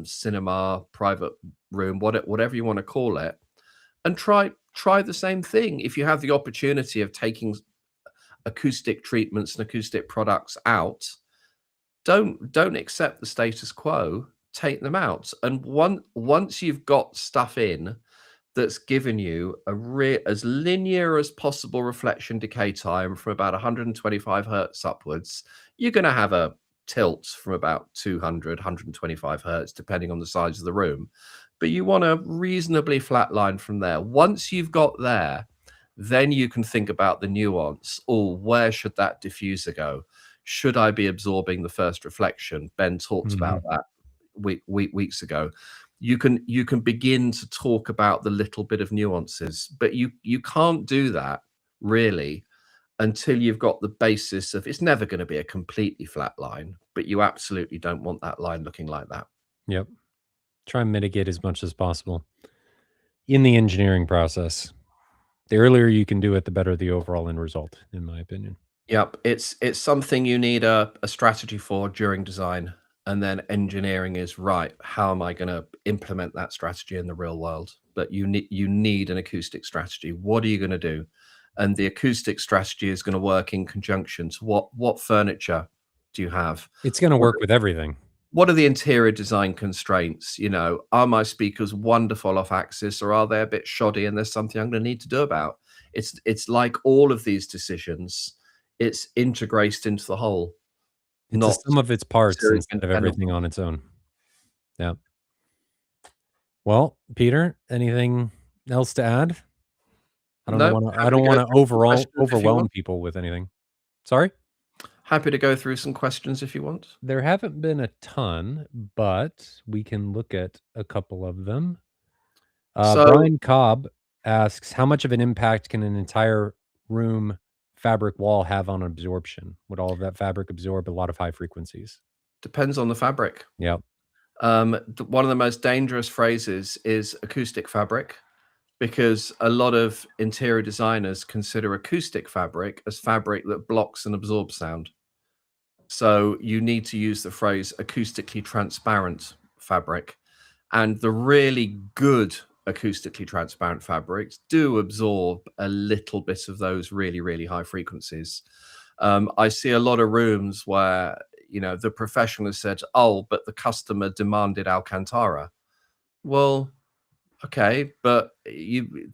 cinema, private room, whatever you want to call it, and try the same thing. If you have the opportunity of taking acoustic treatments and acoustic products out, don't accept the status quo. Take them out, and once you've got stuff in that's given you as linear as possible reflection decay time from about 125 hertz upwards, you're going to have a tilt from about 200, 125 hertz, depending on the size of the room. But you want a reasonably flat line from there. Once you've got there, then you can think about the nuance. Oh, where should that diffuser go? Should I be absorbing the first reflection? Ben talked about that weeks ago. You can begin to talk about the little bit of nuances, but you can't do that really until you've got the basis of, it's never going to be a completely flat line, but you absolutely don't want that line looking like that. Yep. Try and mitigate as much as possible in the engineering process. The earlier you can do it, the better the overall end result, in my opinion. Yep, it's something you need a strategy for during design, and then engineering is right. How am I going to implement that strategy in the real world? But you need an acoustic strategy. What are you going to do? And the acoustic strategy is going to work in conjunction to what furniture do you have? It's going to work with everything. What are the interior design constraints? Are my speakers wonderful off axis, or are they a bit shoddy and there's something I'm going to need to do about? It's like all of these decisions, it's integrated into the whole. It's Not the sum of its parts necessarily instead of independent. everything on its own. Yeah. Well, Peter, anything else to add? I don't No, want to. I happy don't to go want to through some questions if you overwhelm want. people with anything. Sorry. Happy to go through some questions if you want. There haven't been a ton, but we can look at a couple of them. So Brian Cobb asks, how much of an impact can an entire room fabric wall have on absorption? Would all of that fabric absorb a lot of high frequencies? depends on the fabric. Yep. One of the most dangerous phrases is acoustic fabric, because a lot of interior designers consider acoustic fabric as fabric that blocks and absorbs sound. So you need to use the phrase acoustically transparent fabric. And the really good acoustically transparent fabrics do absorb a little bit of those really, really high frequencies. I see a lot of rooms where, the professional has said, oh, but the customer demanded Alcantara. Well, okay, but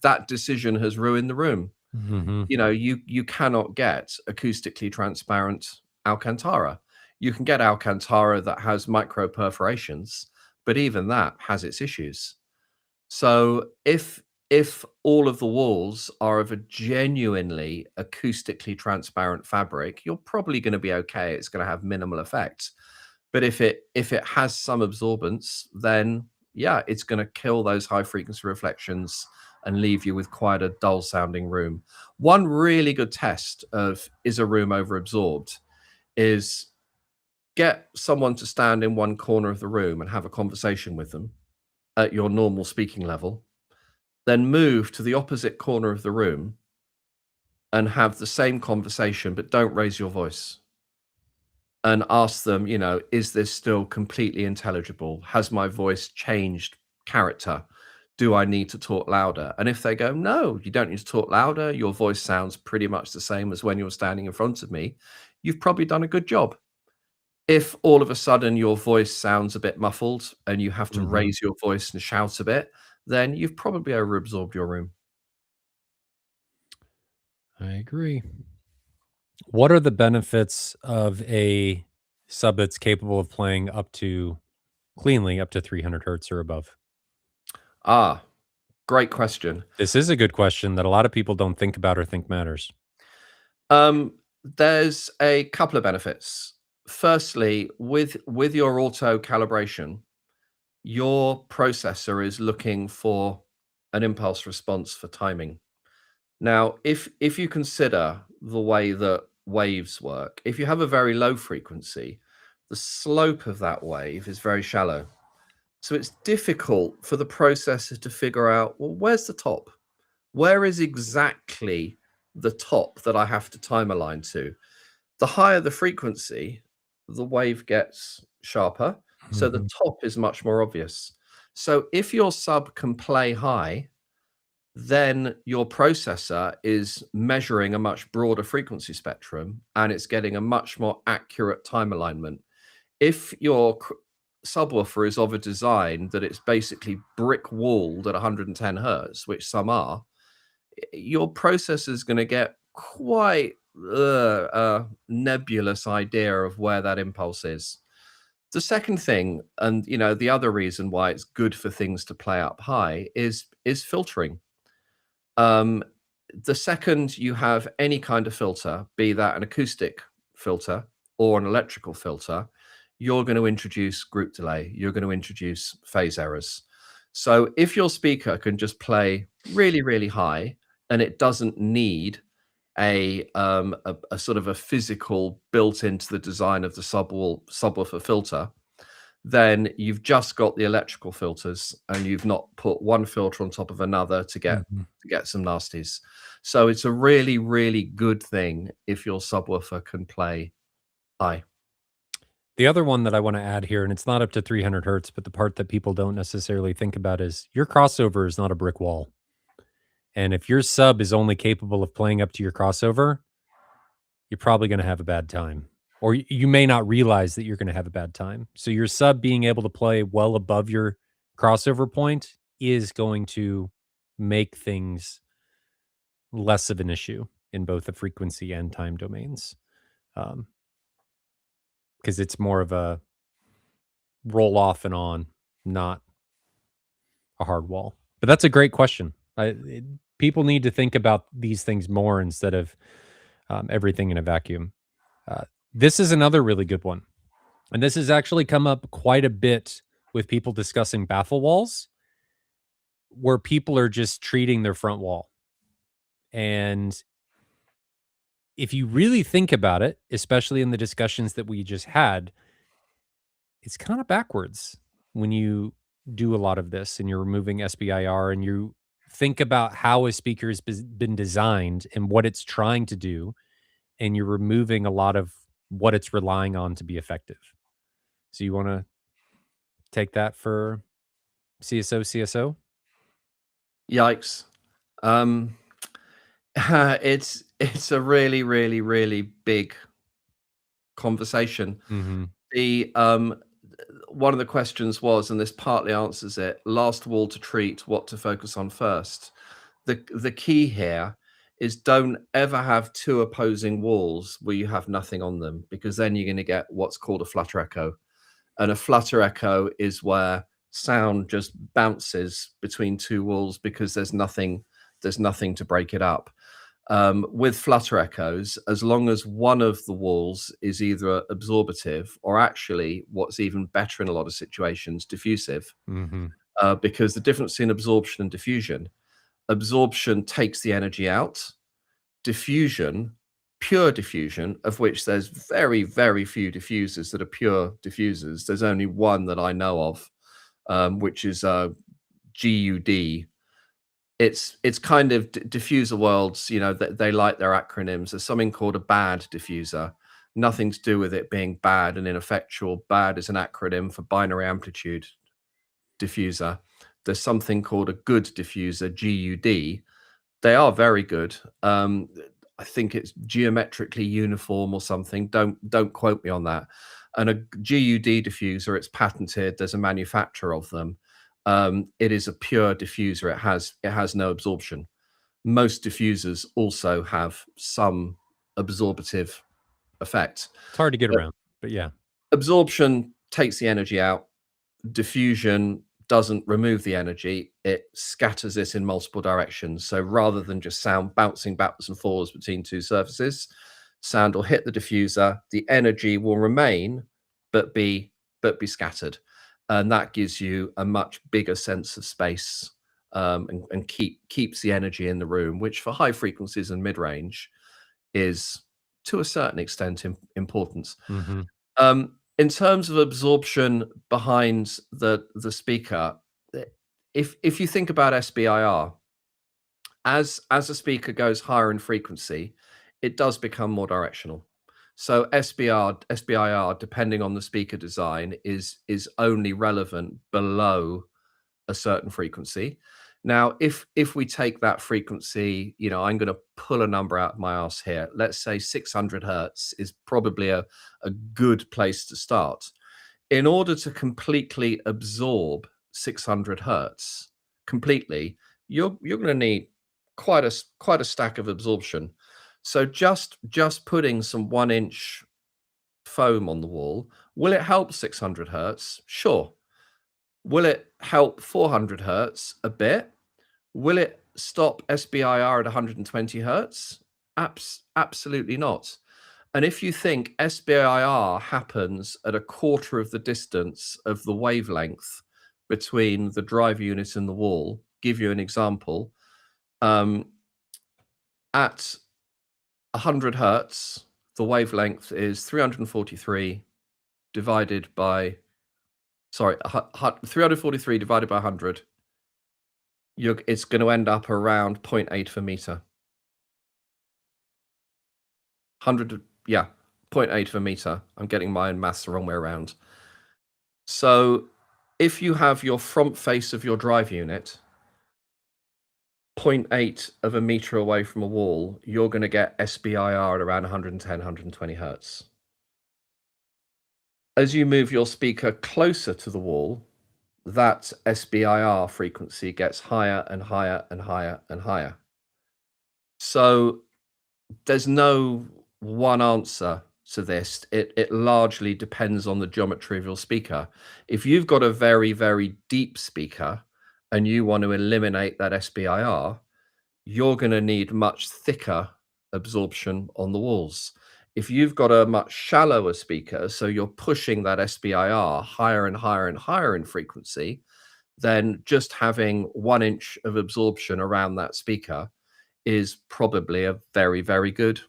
that decision has ruined the room. Mm-hmm. You cannot get acoustically transparent Alcantara. You can get Alcantara that has micro perforations, but even that has its issues. So if all of the walls are of a genuinely acoustically transparent fabric, you're probably going to be okay. It's going to have minimal effect. But if it has some absorbance, then yeah, it's going to kill those high frequency reflections and leave you with quite a dull sounding room. One really good test of, is a room over absorbed, is get someone to stand in one corner of the room and have a conversation with them at your normal speaking level, then move to the opposite corner of the room and have the same conversation, but don't raise your voice. And ask them, is this still completely intelligible? Has my voice changed character? Do I need to talk louder? And if they go, no, you don't need to talk louder, your voice sounds pretty much the same as when you're standing in front of me, you've probably done a good job. If all of a sudden your voice sounds a bit muffled and you have to Mhm. raise your voice and shout a bit, then you've probably overabsorbed your room. I agree. What are the benefits of a sub that's capable of playing cleanly up to 300 hertz or above? Ah, great question. This is a good question that a lot of people don't think about or think matters. There's a couple of benefits. Firstly, with your auto calibration, your processor is looking for an impulse response for timing. Now, if you consider the way that waves work, if you have a very low frequency, the slope of that wave is very shallow. So it's difficult for the processor to figure out, well, where's the top? Where is exactly the top that I have to time align to? The higher the frequency, the wave gets sharper. So the Mhm. top is much more obvious. So if your sub can play high, then your processor is measuring a much broader frequency spectrum and it's getting a much more accurate time alignment. If your subwoofer is of a design that it's basically brick walled at 110 hertz, which some are, your processor is going to get quite a nebulous idea of where that impulse is. The second thing, and the other reason why it's good for things to play up high is filtering. Um, the second you have any kind of filter, be that an acoustic filter or an electrical filter, you're going to introduce group delay. You're going to introduce phase errors. So if your speaker can just play really, really high and it doesn't need a sort of a physical built into the design of the subwoofer filter, then you've just got the electrical filters and you've not put one filter on top of another to Mhm. get some nasties. So it's a really, really good thing if your subwoofer can play high. The other one that I want to add here, and it's not up to 300 hertz, but the part that people don't necessarily think about is your crossover is not a brick wall. And if your sub is only capable of playing up to your crossover, you're probably going to have a bad time. Or you may not realize that you're going to have a bad time. So your sub being able to play well above your crossover point is going to make things less of an issue in both the frequency and time domains. Because it's more of a roll off and on, not a hard wall. But that's a great question. People need to think about these things more instead of everything in a vacuum. Uh, this is another really good one. And this has actually come up quite a bit with people discussing baffle walls, where people are just treating their front wall. And if you really think about it, especially in the discussions that we just had, it's kind of backwards when you do a lot of this and you're removing SBIR and you think about how a speaker has been designed and what it's trying to do, and you're removing a lot of what it's relying on to be effective. So you want to take that for CSO? Yikes. Um, it's a really, really, really big conversation. Mhm. The one of the questions was, and this partly answers it, last wall to treat, what to focus on first. The key here is don't ever have two opposing walls where you have nothing on them, because then you're going to get what's called a flutter echo. And a flutter echo is where sound just bounces between two walls because there's nothing to break it up. With flutter echoes, as long as one of the walls is either absorbative or, actually, what's even better in a lot of situations, diffusive, Mhm. because the difference in absorption and diffusion, absorption takes the energy out, diffusion, pure diffusion, of which there's very, very few diffusers that are pure diffusers. There's only one that I know of, which is GUD, it's kind of diffuser worlds, you know, that they like their acronyms. There's something called a bad diffuser. Nothing to do with it being bad and ineffectual. Bad is an acronym for binary amplitude diffuser. There's something called a good diffuser, GUD. They are very good. I think it's geometrically uniform or something. Don't quote me on that. And a GUD diffuser, it's patented. There's a manufacturer of them. It is a pure diffuser. It has no absorption. Most diffusers also have some absorptive effect. It's hard to get But around, but yeah. absorption takes the energy out. Diffusion doesn't remove the energy, it scatters it in multiple directions. So rather than just sound bouncing backwards and forwards between two surfaces, sound will hit the diffuser, the energy will remain, but be scattered. And that gives you a much bigger sense of space, and keeps the energy in the room, which for high frequencies and mid-range is to a certain extent important. Mhm. In terms of absorption behind the speaker, if you think about SBIR, as a speaker goes higher in frequency, it does become more directional. So SBIR, depending on the speaker design, is only relevant below a certain frequency. Now, if we take that frequency, you know, I'm going to pull a number out of my ass here. Let's say 600 hertz is probably a good place to start. In order to completely absorb 600 hertz completely, you're going to need quite a stack of absorption. So just putting some 1-inch foam on the wall, will it help 600 hertz? Sure. Will it help 400 hertz? A bit. Will it stop SBIR at 120 hertz? Absolutely not. And if you think SBIR happens at a quarter of the distance of the wavelength between the drive unit and the wall, give you an example. At 100 hertz, the wavelength is 343 divided by, 343 divided by 100. It's going to end up around 0.8 per meter. 100, yeah, 0.8 per meter. I'm getting my own maths the wrong way around. So if you have your front face of your drive unit 0.8 of a meter away from a wall, you're going to get SBIR at around 110, 120 hertz. As you move your speaker closer to the wall, that SBIR frequency gets higher and higher and higher and higher. So there's no one answer to this. It largely depends on the geometry of your speaker. If you've got a very, very deep speaker and you want to eliminate that SBIR, you're going to need much thicker absorption on the walls. If you've got a much shallower speaker, so you're pushing that SBIR higher and higher and higher in frequency, then just having 1 inch of absorption around that speaker is probably a very, very good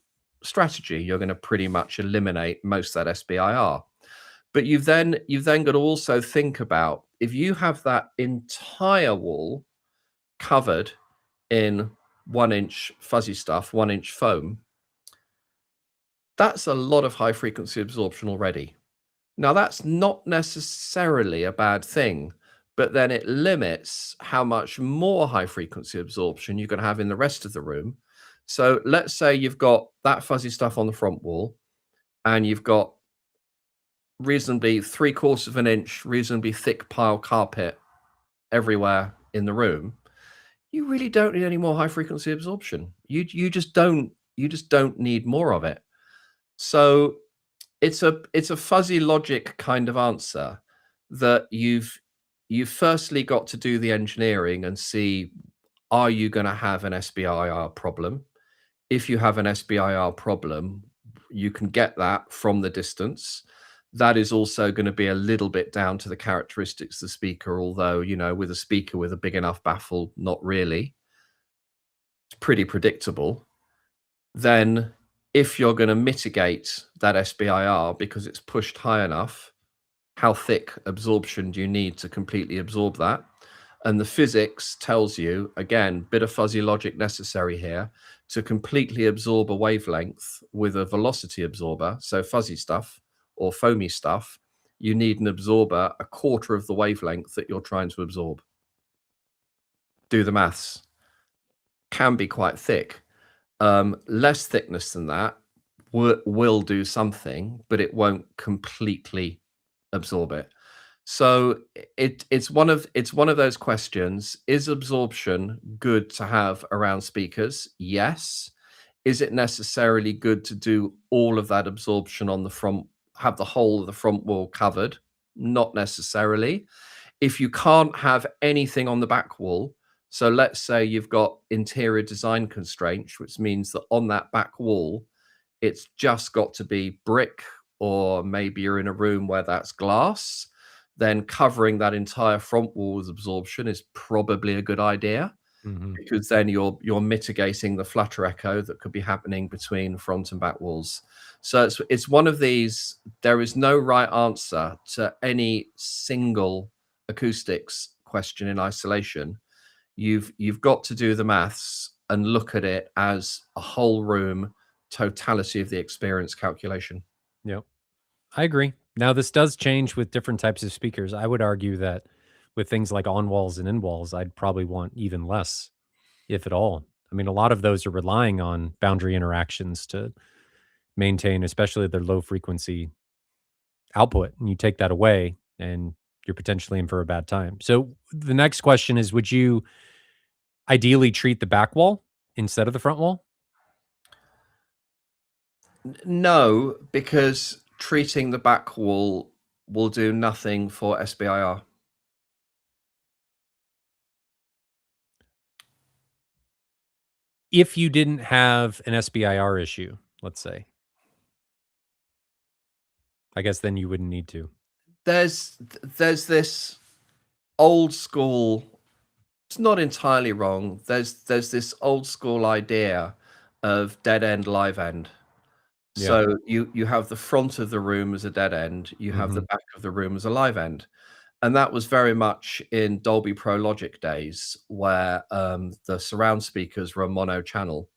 strategy. You're going to pretty much eliminate most of that SBIR. But you've then got to also think about, if you have that entire wall covered in 1 inch fuzzy stuff, 1 inch foam, that's a lot of high frequency absorption already. Now, that's not necessarily a bad thing, but then it limits how much more high frequency absorption you can have in the rest of the room. So let's say you've got that fuzzy stuff on the front wall and you've got reasonably 3/4 of an inch, reasonably thick pile carpet everywhere in the room. You really don't need any more high frequency absorption. You just don't need more of it. So it's a fuzzy logic kind of answer that you've firstly got to do the engineering and see, are you going to have an SBIR problem? If you have an SBIR problem, you can get that from the distance. That is also going to be a little bit down to the characteristics of the speaker, although, you know, with a speaker with a big enough baffle, not really. It's pretty predictable. Then if you're going to mitigate that SBIR because it's pushed high enough, how thick absorption do you need to completely absorb that? And the physics tells you, again, bit of fuzzy logic necessary here, to completely absorb a wavelength with a velocity absorber, so fuzzy stuff or foamy stuff, you need an absorber a quarter of the wavelength that you're trying to absorb. Do the maths. Can be quite thick. Less thickness than that will do something, but it won't completely absorb it. So it's one of those questions. Is absorption good to have around speakers? Yes. Is it necessarily good to do all of that absorption on the front, have the whole of the front wall covered? Not necessarily. If you can't have anything on the back wall, so let's say you've got interior design constraints, which means that on that back wall, it's just got to be brick, or maybe you're in a room where that's glass, then covering that entire front wall with absorption is probably a good idea, Mhm. because then you're mitigating the flutter echo that could be happening between front and back walls. So it's one of these. There is no right answer to any single acoustics question in isolation. You've got to do the maths and look at it as a whole room, totality of the experience calculation. Yep. I agree. Now, this does change with different types of speakers. I would argue that with things like on walls and in walls, I'd probably want even less, if at all. I mean, a lot of those are relying on boundary interactions to maintain, especially their low frequency output. And you take that away, and you're potentially in for a bad time. So the next question is, would you ideally treat the back wall instead of the front wall? No, because treating the back wall will do nothing for SBIR. If you didn't have an SBIR issue, let's say, I guess then you wouldn't need to. There's this old school, it's not entirely wrong. There's this old school idea of dead end, live end. Yeah. So you have the front of the room as a dead end, you have the Mhm. back of the room as a live end. And that was very much in Dolby Pro Logic days, where the surround speakers were a mono channel.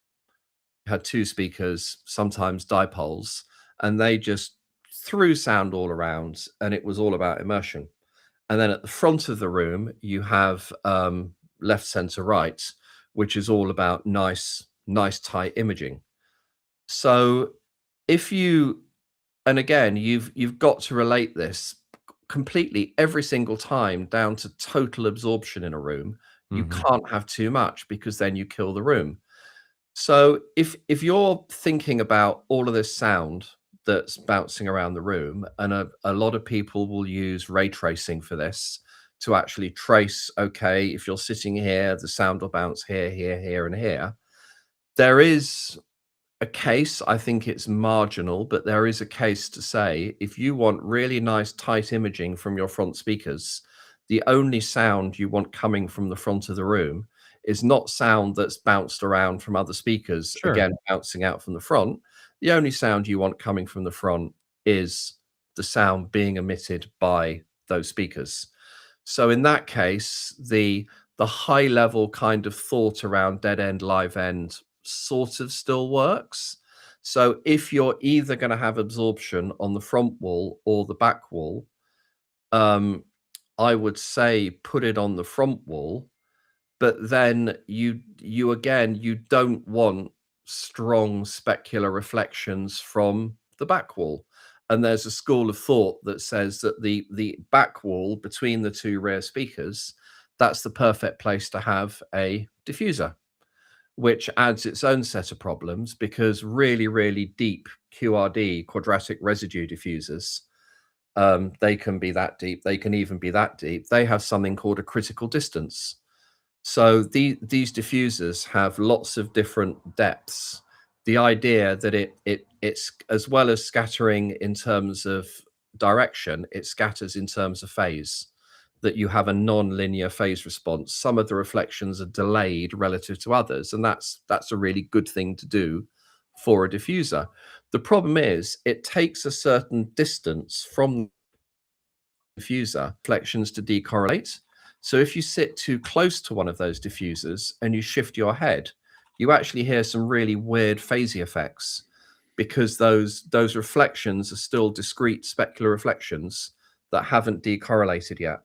You had two speakers, sometimes dipoles, and they just threw sound all around, and it was all about immersion. And then at the front of the room, you have left, center, right, which is all about nice tight imaging. So if you, and again, you've got to relate this completely every single time down to total absorption in a room. You Mhm. can't have too much, because then you kill the room. So if you're thinking about all of this sound that's bouncing around the room, and a lot of people will use ray tracing for this, to actually trace, okay, if you're sitting here, the sound will bounce here, here, here, and here. There is a case, I think it's marginal, but there is a case to say, if you want really nice tight imaging from your front speakers, the only sound you want coming from the front of the room is not sound that's bounced around from other speakers, Sure. again, bouncing out from the front. The only sound you want coming from the front is the sound being emitted by those speakers. So in that case, the high level kind of thought around dead end, live end sort of still works. So if you're either going to have absorption on the front wall or the back wall, um, I would say put it on the front wall, but then you again, you don't want strong specular reflections from the back wall. And there's a school of thought that says that the back wall between the two rear speakers, that's the perfect place to have a diffuser, which adds its own set of problems, because really deep QRD, quadratic residue diffusers, they can be that deep. They can even be that deep. They have something called a critical distance. So these diffusers have lots of different depths. The idea that it's, as well as scattering in terms of direction, it scatters in terms of phase, that you have a non-linear phase response. Some of the reflections are delayed relative to others, and that's a really good thing to do for a diffuser. The problem is it takes a certain distance from the diffuser reflections to decorrelate. So if you sit too close to one of those diffusers and you shift your head, you actually hear some really weird phasey effects, because those reflections are still discrete specular reflections that haven't decorrelated yet.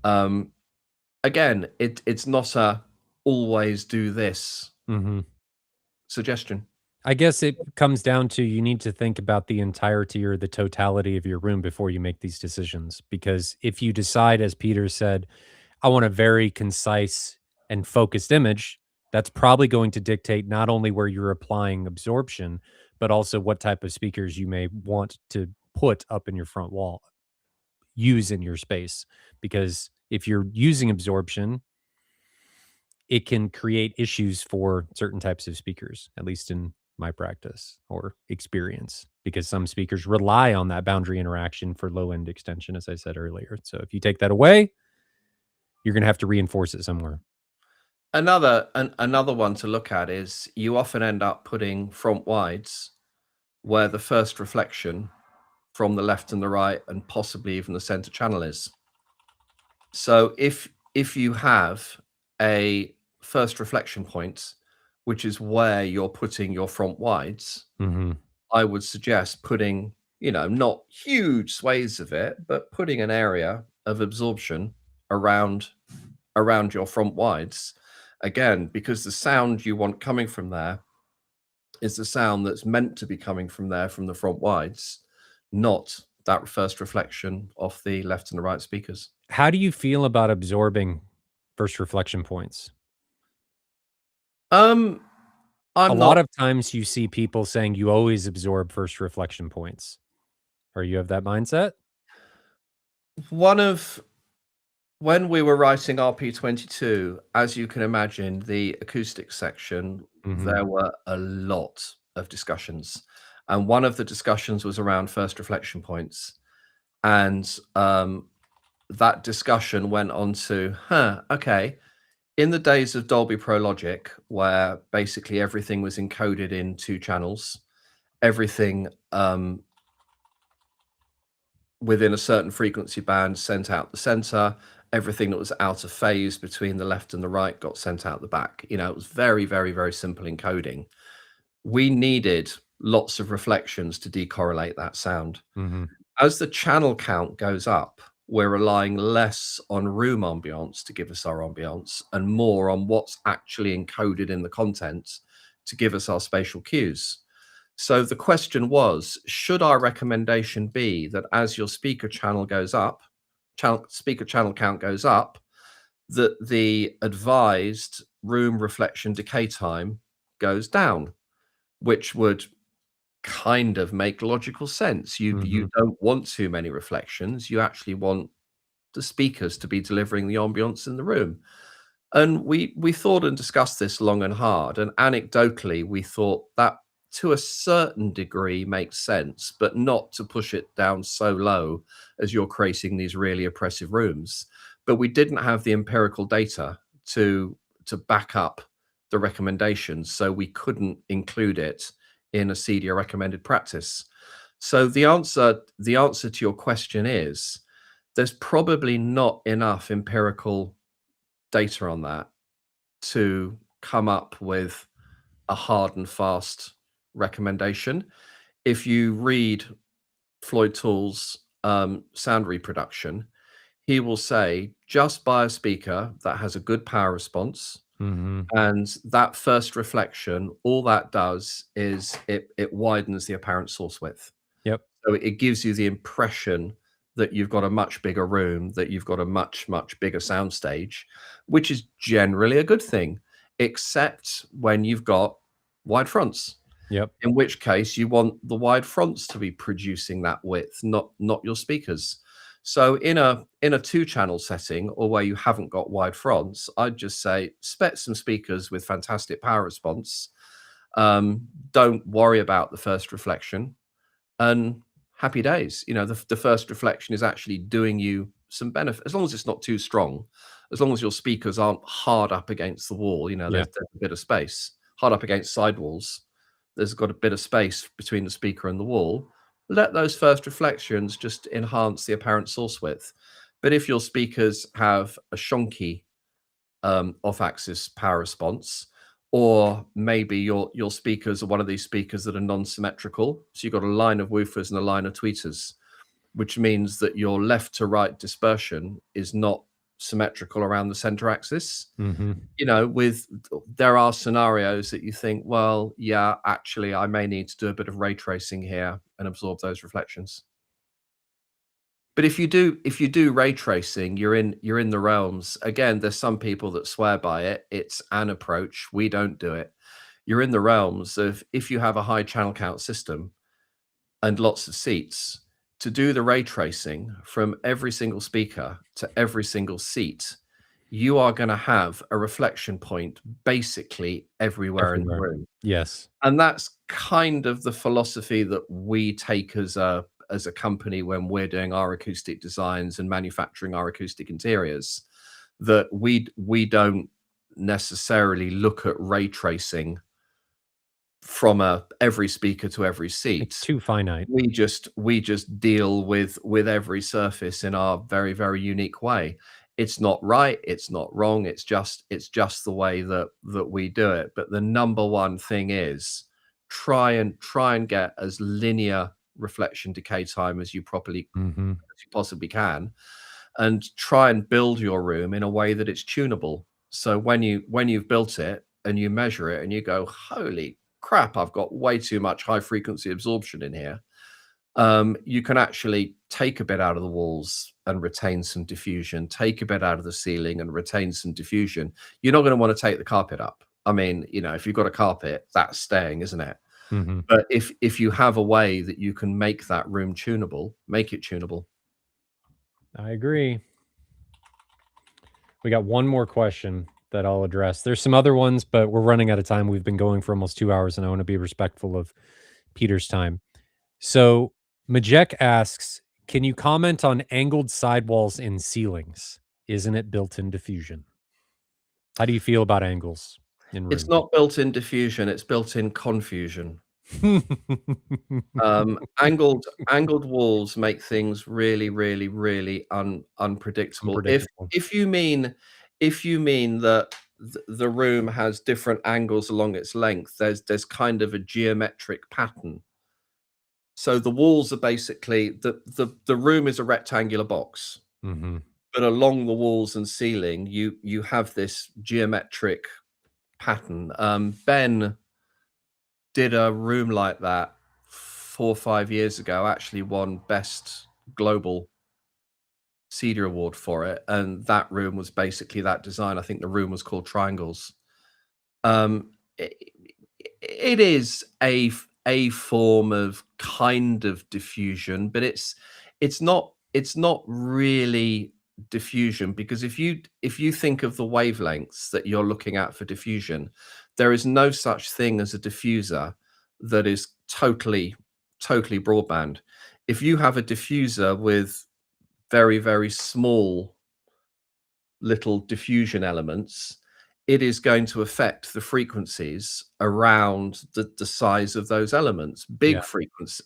Um, Again, it's not a always do this Hmm. suggestion. I guess it comes down to you need to think about the entirety or the totality of your room before you make these decisions. Because if you decide, as Peter said, I want a very concise and focused image, that's probably going to dictate not only where you're applying absorption, but also what type of speakers you may want to put up in your front wall, use in your space. Because if you're using absorption, it can create issues for certain types of speakers, at least in my practice or experience, because some speakers rely on that boundary interaction for low end extension, as I said earlier. So if you take that away, you're going to have to reinforce it somewhere. Another one to look at is you often end up putting front wides where the first reflection from the left and the right and possibly even the center channel is. So if you have a first reflection point, which is where you're putting your front wides, Hmm. I would suggest putting, not huge swathes of it, but putting an area of absorption around your front wides. Again, because the sound you want coming from there is the sound that's meant to be coming from there from the front wides, not that first reflection off the left and the right speakers. How do you feel about absorbing first reflection points? Um, A I'm lot not of times you see people saying you always absorb first reflection points. Or you have that mindset? one of when we were writing RP22, as you can imagine, the acoustic section, Hmm. there were a lot of discussions. And one of the discussions was around first reflection points. And that discussion went on to, okay, in the days of Dolby Pro Logic, where basically everything was encoded in 2 channels, everything within a certain frequency band sent out the center, everything that was out of phase between the left and the right got sent out the back. It was very, very, very simple encoding. We needed lots of reflections to decorrelate that sound. Hmm. As the channel count goes up, we're relying less on room ambiance to give us our ambiance and more on what's actually encoded in the content to give us our spatial cues. So the question was, should our recommendation be that as your speaker channel goes up, speaker channel count goes up, that the advised room reflection decay time goes down, which would kind of make logical sense. You Hmm. don't want too many reflections. You actually want the speakers to be delivering the ambience in the room. And we thought and discussed this long and hard. And anecdotally, we thought that to a certain degree makes sense, but not to push it down so low as you're creating these really oppressive rooms. But we didn't have the empirical data to back up the recommendations, so we couldn't include it in a CDO recommended practice. So the answer to your question is there's probably not enough empirical data on that to come up with a hard and fast recommendation. If you read Floyd Toole's sound reproduction, he will say just buy a speaker that has a good power response. Hmm. And that first reflection, all that does is it widens the apparent source width. Yep. So it gives you the impression that you've got a much bigger room, that you've got a much, much bigger soundstage, which is generally a good thing, except when you've got wide fronts, Yep. in which case you want the wide fronts to be producing that width, not your speakers. So in a 2-channel setting, or where you haven't got wide fronts, I'd just say spec some speakers with fantastic power response. Don't worry about the first reflection, and happy days. The first reflection is actually doing you some benefit, as long as it's not too strong, as long as your speakers aren't hard up against the wall. Yeah. There's a bit of space. Hard up against sidewalls, there's got a bit of space between the speaker and the wall. Let those first reflections just enhance the apparent source width. But if your speakers have a shonky off-axis power response, or maybe your speakers are one of these speakers that are non-symmetrical, so you've got a line of woofers and a line of tweeters, which means that your left to right dispersion is not symmetrical around the center axis. You know, there are scenarios that you think, well, yeah, actually, I may need to do a bit of ray tracing here and absorb those reflections. But if you do ray tracing, you're in the realms. Again, there's some people that swear by it. It's an approach. We don't do it. You're in the realms of, if you have a high channel count system and lots of seats, to do the ray tracing from every single speaker to every single seat, you are going to have a reflection point basically everywhere in the Everywhere. room. Yes. And that's kind of the philosophy that we take as a company when we're doing our acoustic designs and manufacturing our acoustic interiors, that we don't necessarily look at ray tracing from every speaker to every seat. It's too finite. We just deal with every surface in our very, very unique way. It's not right, it's not wrong, it's just the way that we do it. But the number one thing is try and get as linear reflection decay time as you possibly can, and try and build your room in a way that it's tunable. So when you've built it and you measure it and you go, holy crap, I've got way too much high frequency absorption in here, you can actually take a bit out of the walls and retain some diffusion, take a bit out of the ceiling and retain some diffusion. You're not going to want to take the carpet up. I mean, you know, if you've got a carpet, that's staying, isn't it? But if you have a way that you can make that room tunable, make it tunable. I agree. We got one more question that I'll address. There's some other ones, but we're running out of time. We've been going for almost 2 hours, and I want to be respectful of Peter's time. So Majek asks, can you comment on angled sidewalls in ceilings? Isn't it built-in diffusion? How do you feel about angles in rooms? It's not built-in diffusion, it's built-in confusion. Angled walls make things really, really, really unpredictable. If you mean that the room has different angles along its length, there's kind of a geometric pattern. So the walls are basically the room is a rectangular box, but along the walls and ceiling, you have this geometric pattern. Ben did a room like that 4 or 5 years ago, actually won Best Global Cedar Award for it. And that room was basically that design. I think the room was called Triangles. It is a form of kind of diffusion, but it's not really diffusion, because if you think of the wavelengths that you're looking at for diffusion, there is no such thing as a diffuser that is totally broadband. If you have a diffuser with very, very small little diffusion elements, it is going to affect the frequencies around the size of those elements. Big frequency,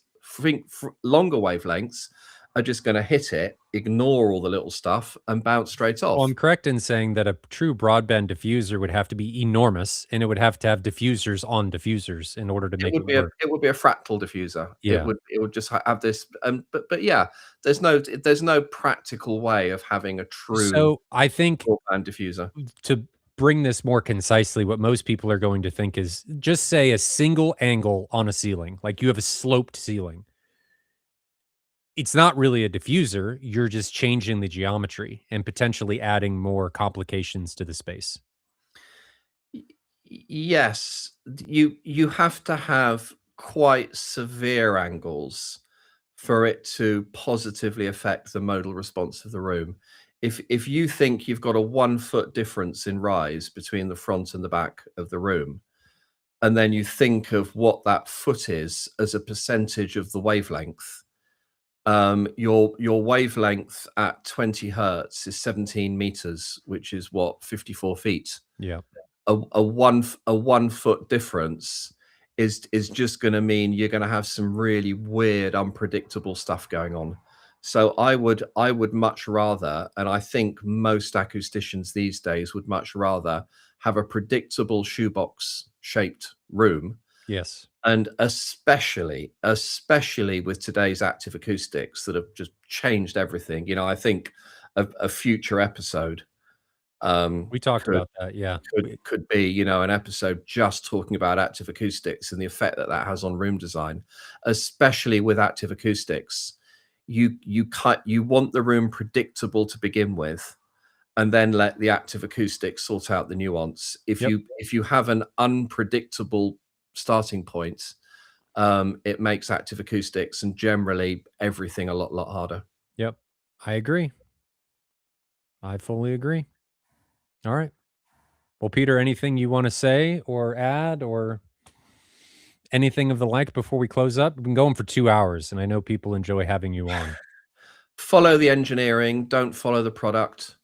longer wavelengths are just going to hit it, ignore all the little stuff, and bounce straight off. Well, I'm correct in saying that a true broadband diffuser would have to be enormous, and it would have to have diffusers on diffusers in order to make it work. It would be a fractal diffuser. Yeah. It would just have this. But yeah, there's no practical way of having a true. So I think broadband diffuser. To bring this more concisely, what most people are going to think is just say a single angle on a ceiling, like you have a sloped ceiling. It's not really a diffuser. You're just changing the geometry and potentially adding more complications to the space. Yes, you have to have quite severe angles for it to positively affect the modal response of the room. If you think you've got a 1 foot difference in rise between the front and the back of the room, and then you think of what that foot is as a percentage of the wavelength, your wavelength at 20 hertz is 17 meters, which is what, 54 feet. Yeah. A 1 foot difference is just going to mean you're going to have some really weird, unpredictable stuff going on. So I would much rather, and I think most acousticians these days would much rather have a predictable shoebox shaped room. Yes. And especially with today's active acoustics that have just changed everything. You know, I think a future episode We talked could about that. Yeah. could be, you know, an episode just talking about active acoustics and the effect that that has on room design, especially with active acoustics. You want the room predictable to begin with, and then let the active acoustics sort out the nuance. Yep. If you have an unpredictable starting point, it makes active acoustics and generally everything a lot harder. Yep. I agree. I fully agree. All right. Well, Peter, anything you want to say or add or anything of the like before we close up? We've been going for 2 hours, and I know people enjoy having you on. Follow the engineering, don't follow the product.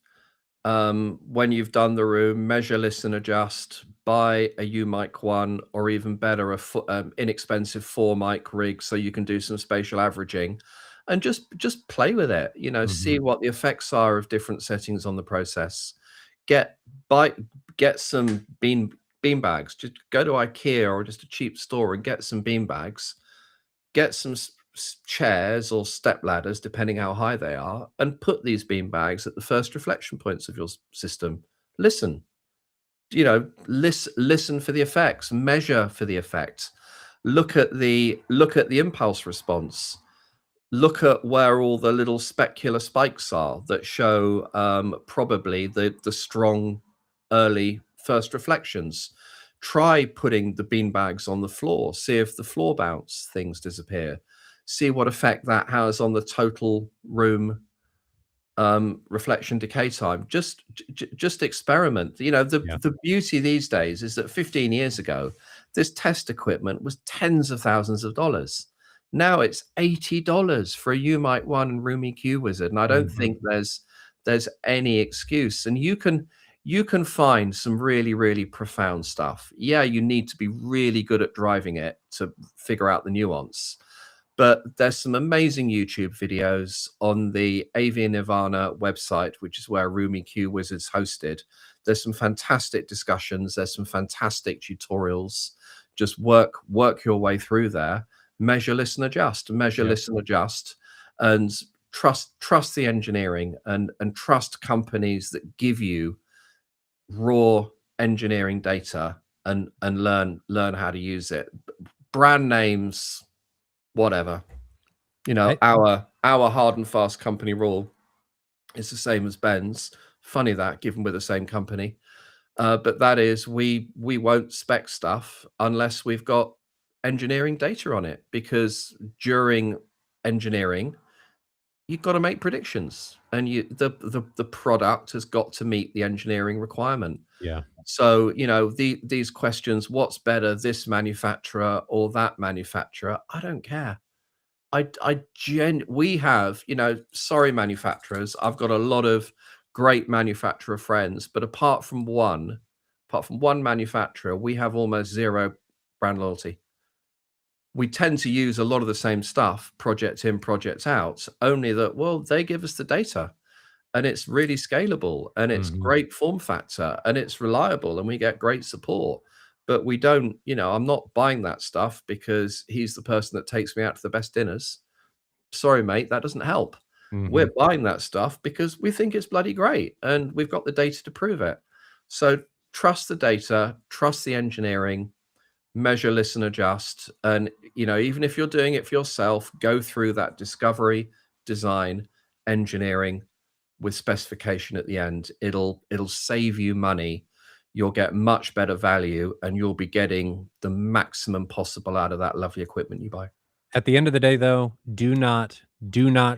When you've done the room, measure, listen, adjust, buy a U-mic 1 or even better, inexpensive 4-mic rig so you can do some spatial averaging and just play with it, you know, Mhm. see what the effects are of different settings on the process. Get buy get some bean bags. Just go to IKEA or just a cheap store and get some bean bags. Get some chairs or step ladders, depending how high they are, and put these bean bags at the first reflection points of your system. Listen, you know, listen for the effects, measure for the effects, look at the impulse response, look at where all the little specular spikes are that show probably the strong early first reflections. Try putting the beanbags on the floor, see if the floor bounce things disappear, see what effect that has on the total room reflection decay time. Just experiment. You know, Yeah. the beauty these days is that 15 years ago this test equipment was tens of thousands of dollars. Now it's $80 for a U-mic 1 and Room EQ Wizard, and I don't Mhm. think there's any excuse. And you can find some really profound stuff. Yeah, you need to be really good at driving it to figure out the nuance, but there's some amazing YouTube videos on the AV Nirvana website, which is where Room EQ Wizard's hosted. There's some fantastic discussions. There's some fantastic tutorials. Just work your way through there. Measure, listen, adjust. Measure, Yep. listen, adjust, and trust the engineering and trust companies that give you raw engineering data and learn how to use it. Brand names, whatever. You know, I our hard and fast company rule is the same as Ben's. Funny that, given we're the same company, but that is we won't spec stuff unless we've got engineering data on it, because during engineering you've got to make predictions, and the product has got to meet the engineering requirement. yeah. So, you know, these questions, what's better, this manufacturer or that manufacturer? I don't care. We have, you know, sorry, manufacturers, I've got a lot of great manufacturer friends, but apart from one manufacturer, we have almost zero brand loyalty. We tend to use a lot of the same stuff, project in, project out, only that, well, they give us the data and it's really scalable and it's Mhm. great form factor and it's reliable and we get great support. But we don't, you know, I'm not buying that stuff because he's the person that takes me out to the best dinners. Sorry, mate, that doesn't help. Mhm. We're buying that stuff because we think it's bloody great and we've got the data to prove it. So trust the data, trust the engineering, measure, listen, adjust. And, you know, even if you're doing it for yourself, go through that discovery, design, engineering with specification at the end. It'll save you money. You'll get much better value and you'll be getting the maximum possible out of that lovely equipment you buy. At the end of the day, though, do not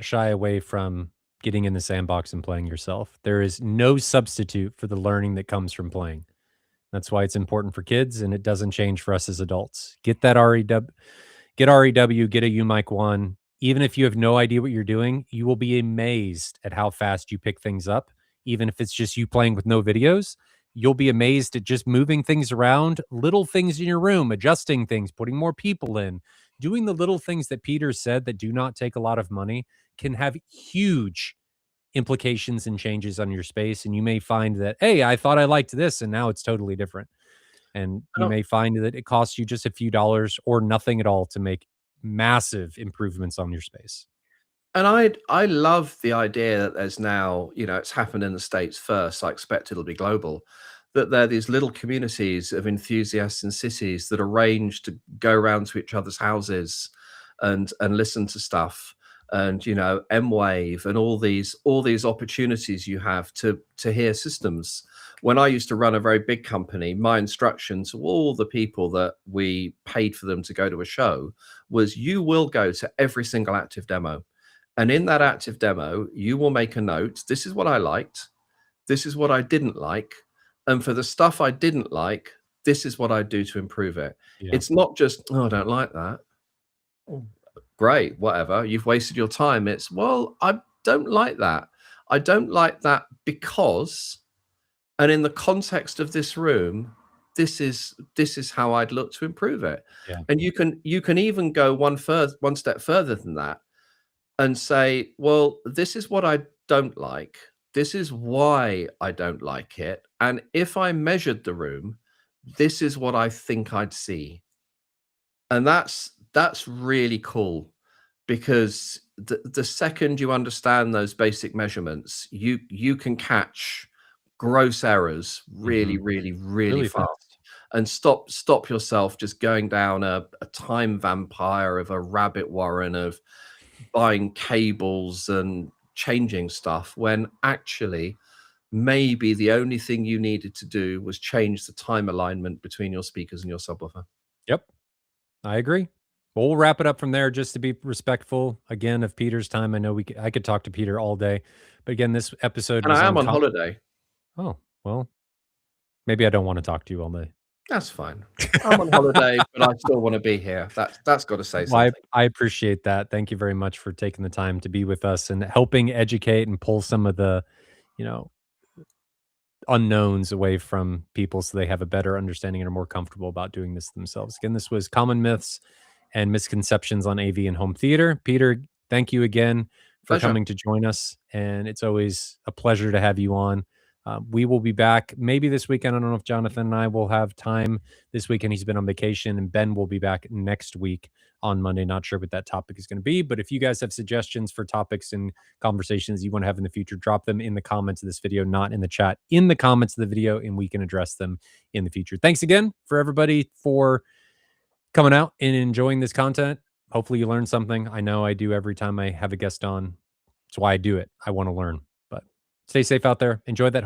shy away from getting in the sandbox and playing yourself. There is no substitute for the learning that comes from playing. That's why it's important for kids, and it doesn't change for us as adults. Get that REW, get REW, get a UMIC 1. Even if you have no idea what you're doing, you will be amazed at how fast you pick things up. Even if it's just you playing with no videos, you'll be amazed at just moving things around, little things in your room, adjusting things, putting more people in, doing the little things that Peter said that do not take a lot of money can have huge implications and changes on your space. And you may find that, hey, I thought I liked this and now it's totally different. And you may find that it costs you just a few dollars or nothing at all to make massive improvements on your space. And I love the idea that there's now, you know, it's happened in the States first. I expect it'll be global. That there are these little communities of enthusiasts in cities that arrange to go around to each other's houses and listen to stuff, and you know, M-Wave and all these opportunities you have to hear systems. When I used to run a very big company, my instruction to all the people that we paid for them to go to a show was, you will go to every single active demo. And in that active demo, you will make a note. This is what I liked. This is what I didn't like. And for the stuff I didn't like, this is what I do to improve it. Yeah. It's not just, oh, I don't like that. Oh, great, whatever. You've wasted your time. It's, well, I don't like that. I don't like that because, and in the context of this room, this is how I'd look to improve it. Yeah. And you can even go one step further than that and say, well, this is what I don't like. This is why I don't like it. And if I measured the room, this is what I think I'd see. And that's really cool, because the second you understand those basic measurements, you can catch gross errors really, really, really fast. And stop yourself just going down a time vampire of a rabbit warren of buying cables and changing stuff, when actually maybe the only thing you needed to do was change the time alignment between your speakers and your subwoofer. Yep. I agree. Well, we'll wrap it up from there, just to be respectful again of Peter's time. I know I could talk to Peter all day, but again, this episode And was I am on holiday. Oh, well, maybe I don't want to talk to you all day. That's fine. I'm on holiday, but I still want to be here. That's got to say something. I appreciate that. Thank you very much for taking the time to be with us and helping educate and pull some of the, you know, unknowns away from people so they have a better understanding and are more comfortable about doing this themselves. Again, this was Common Myths and Misconceptions on AV and Home Theater. Peter, thank you again for coming to join us. And it's always a pleasure to have you on. We will be back maybe this weekend. I don't know if Jonathan and I will have time this weekend. He's been on vacation, and Ben will be back next week on Monday. Not sure what that topic is going to be, but if you guys have suggestions for topics and conversations you want to have in the future, drop them in the comments of this video, not in the chat, in the comments of the video, and we can address them in the future. Thanks again for everybody for coming out and enjoying this content. Hopefully you learned something. I know I do every time I have a guest on. That's why I do it. I want to learn. But stay safe out there. Enjoy that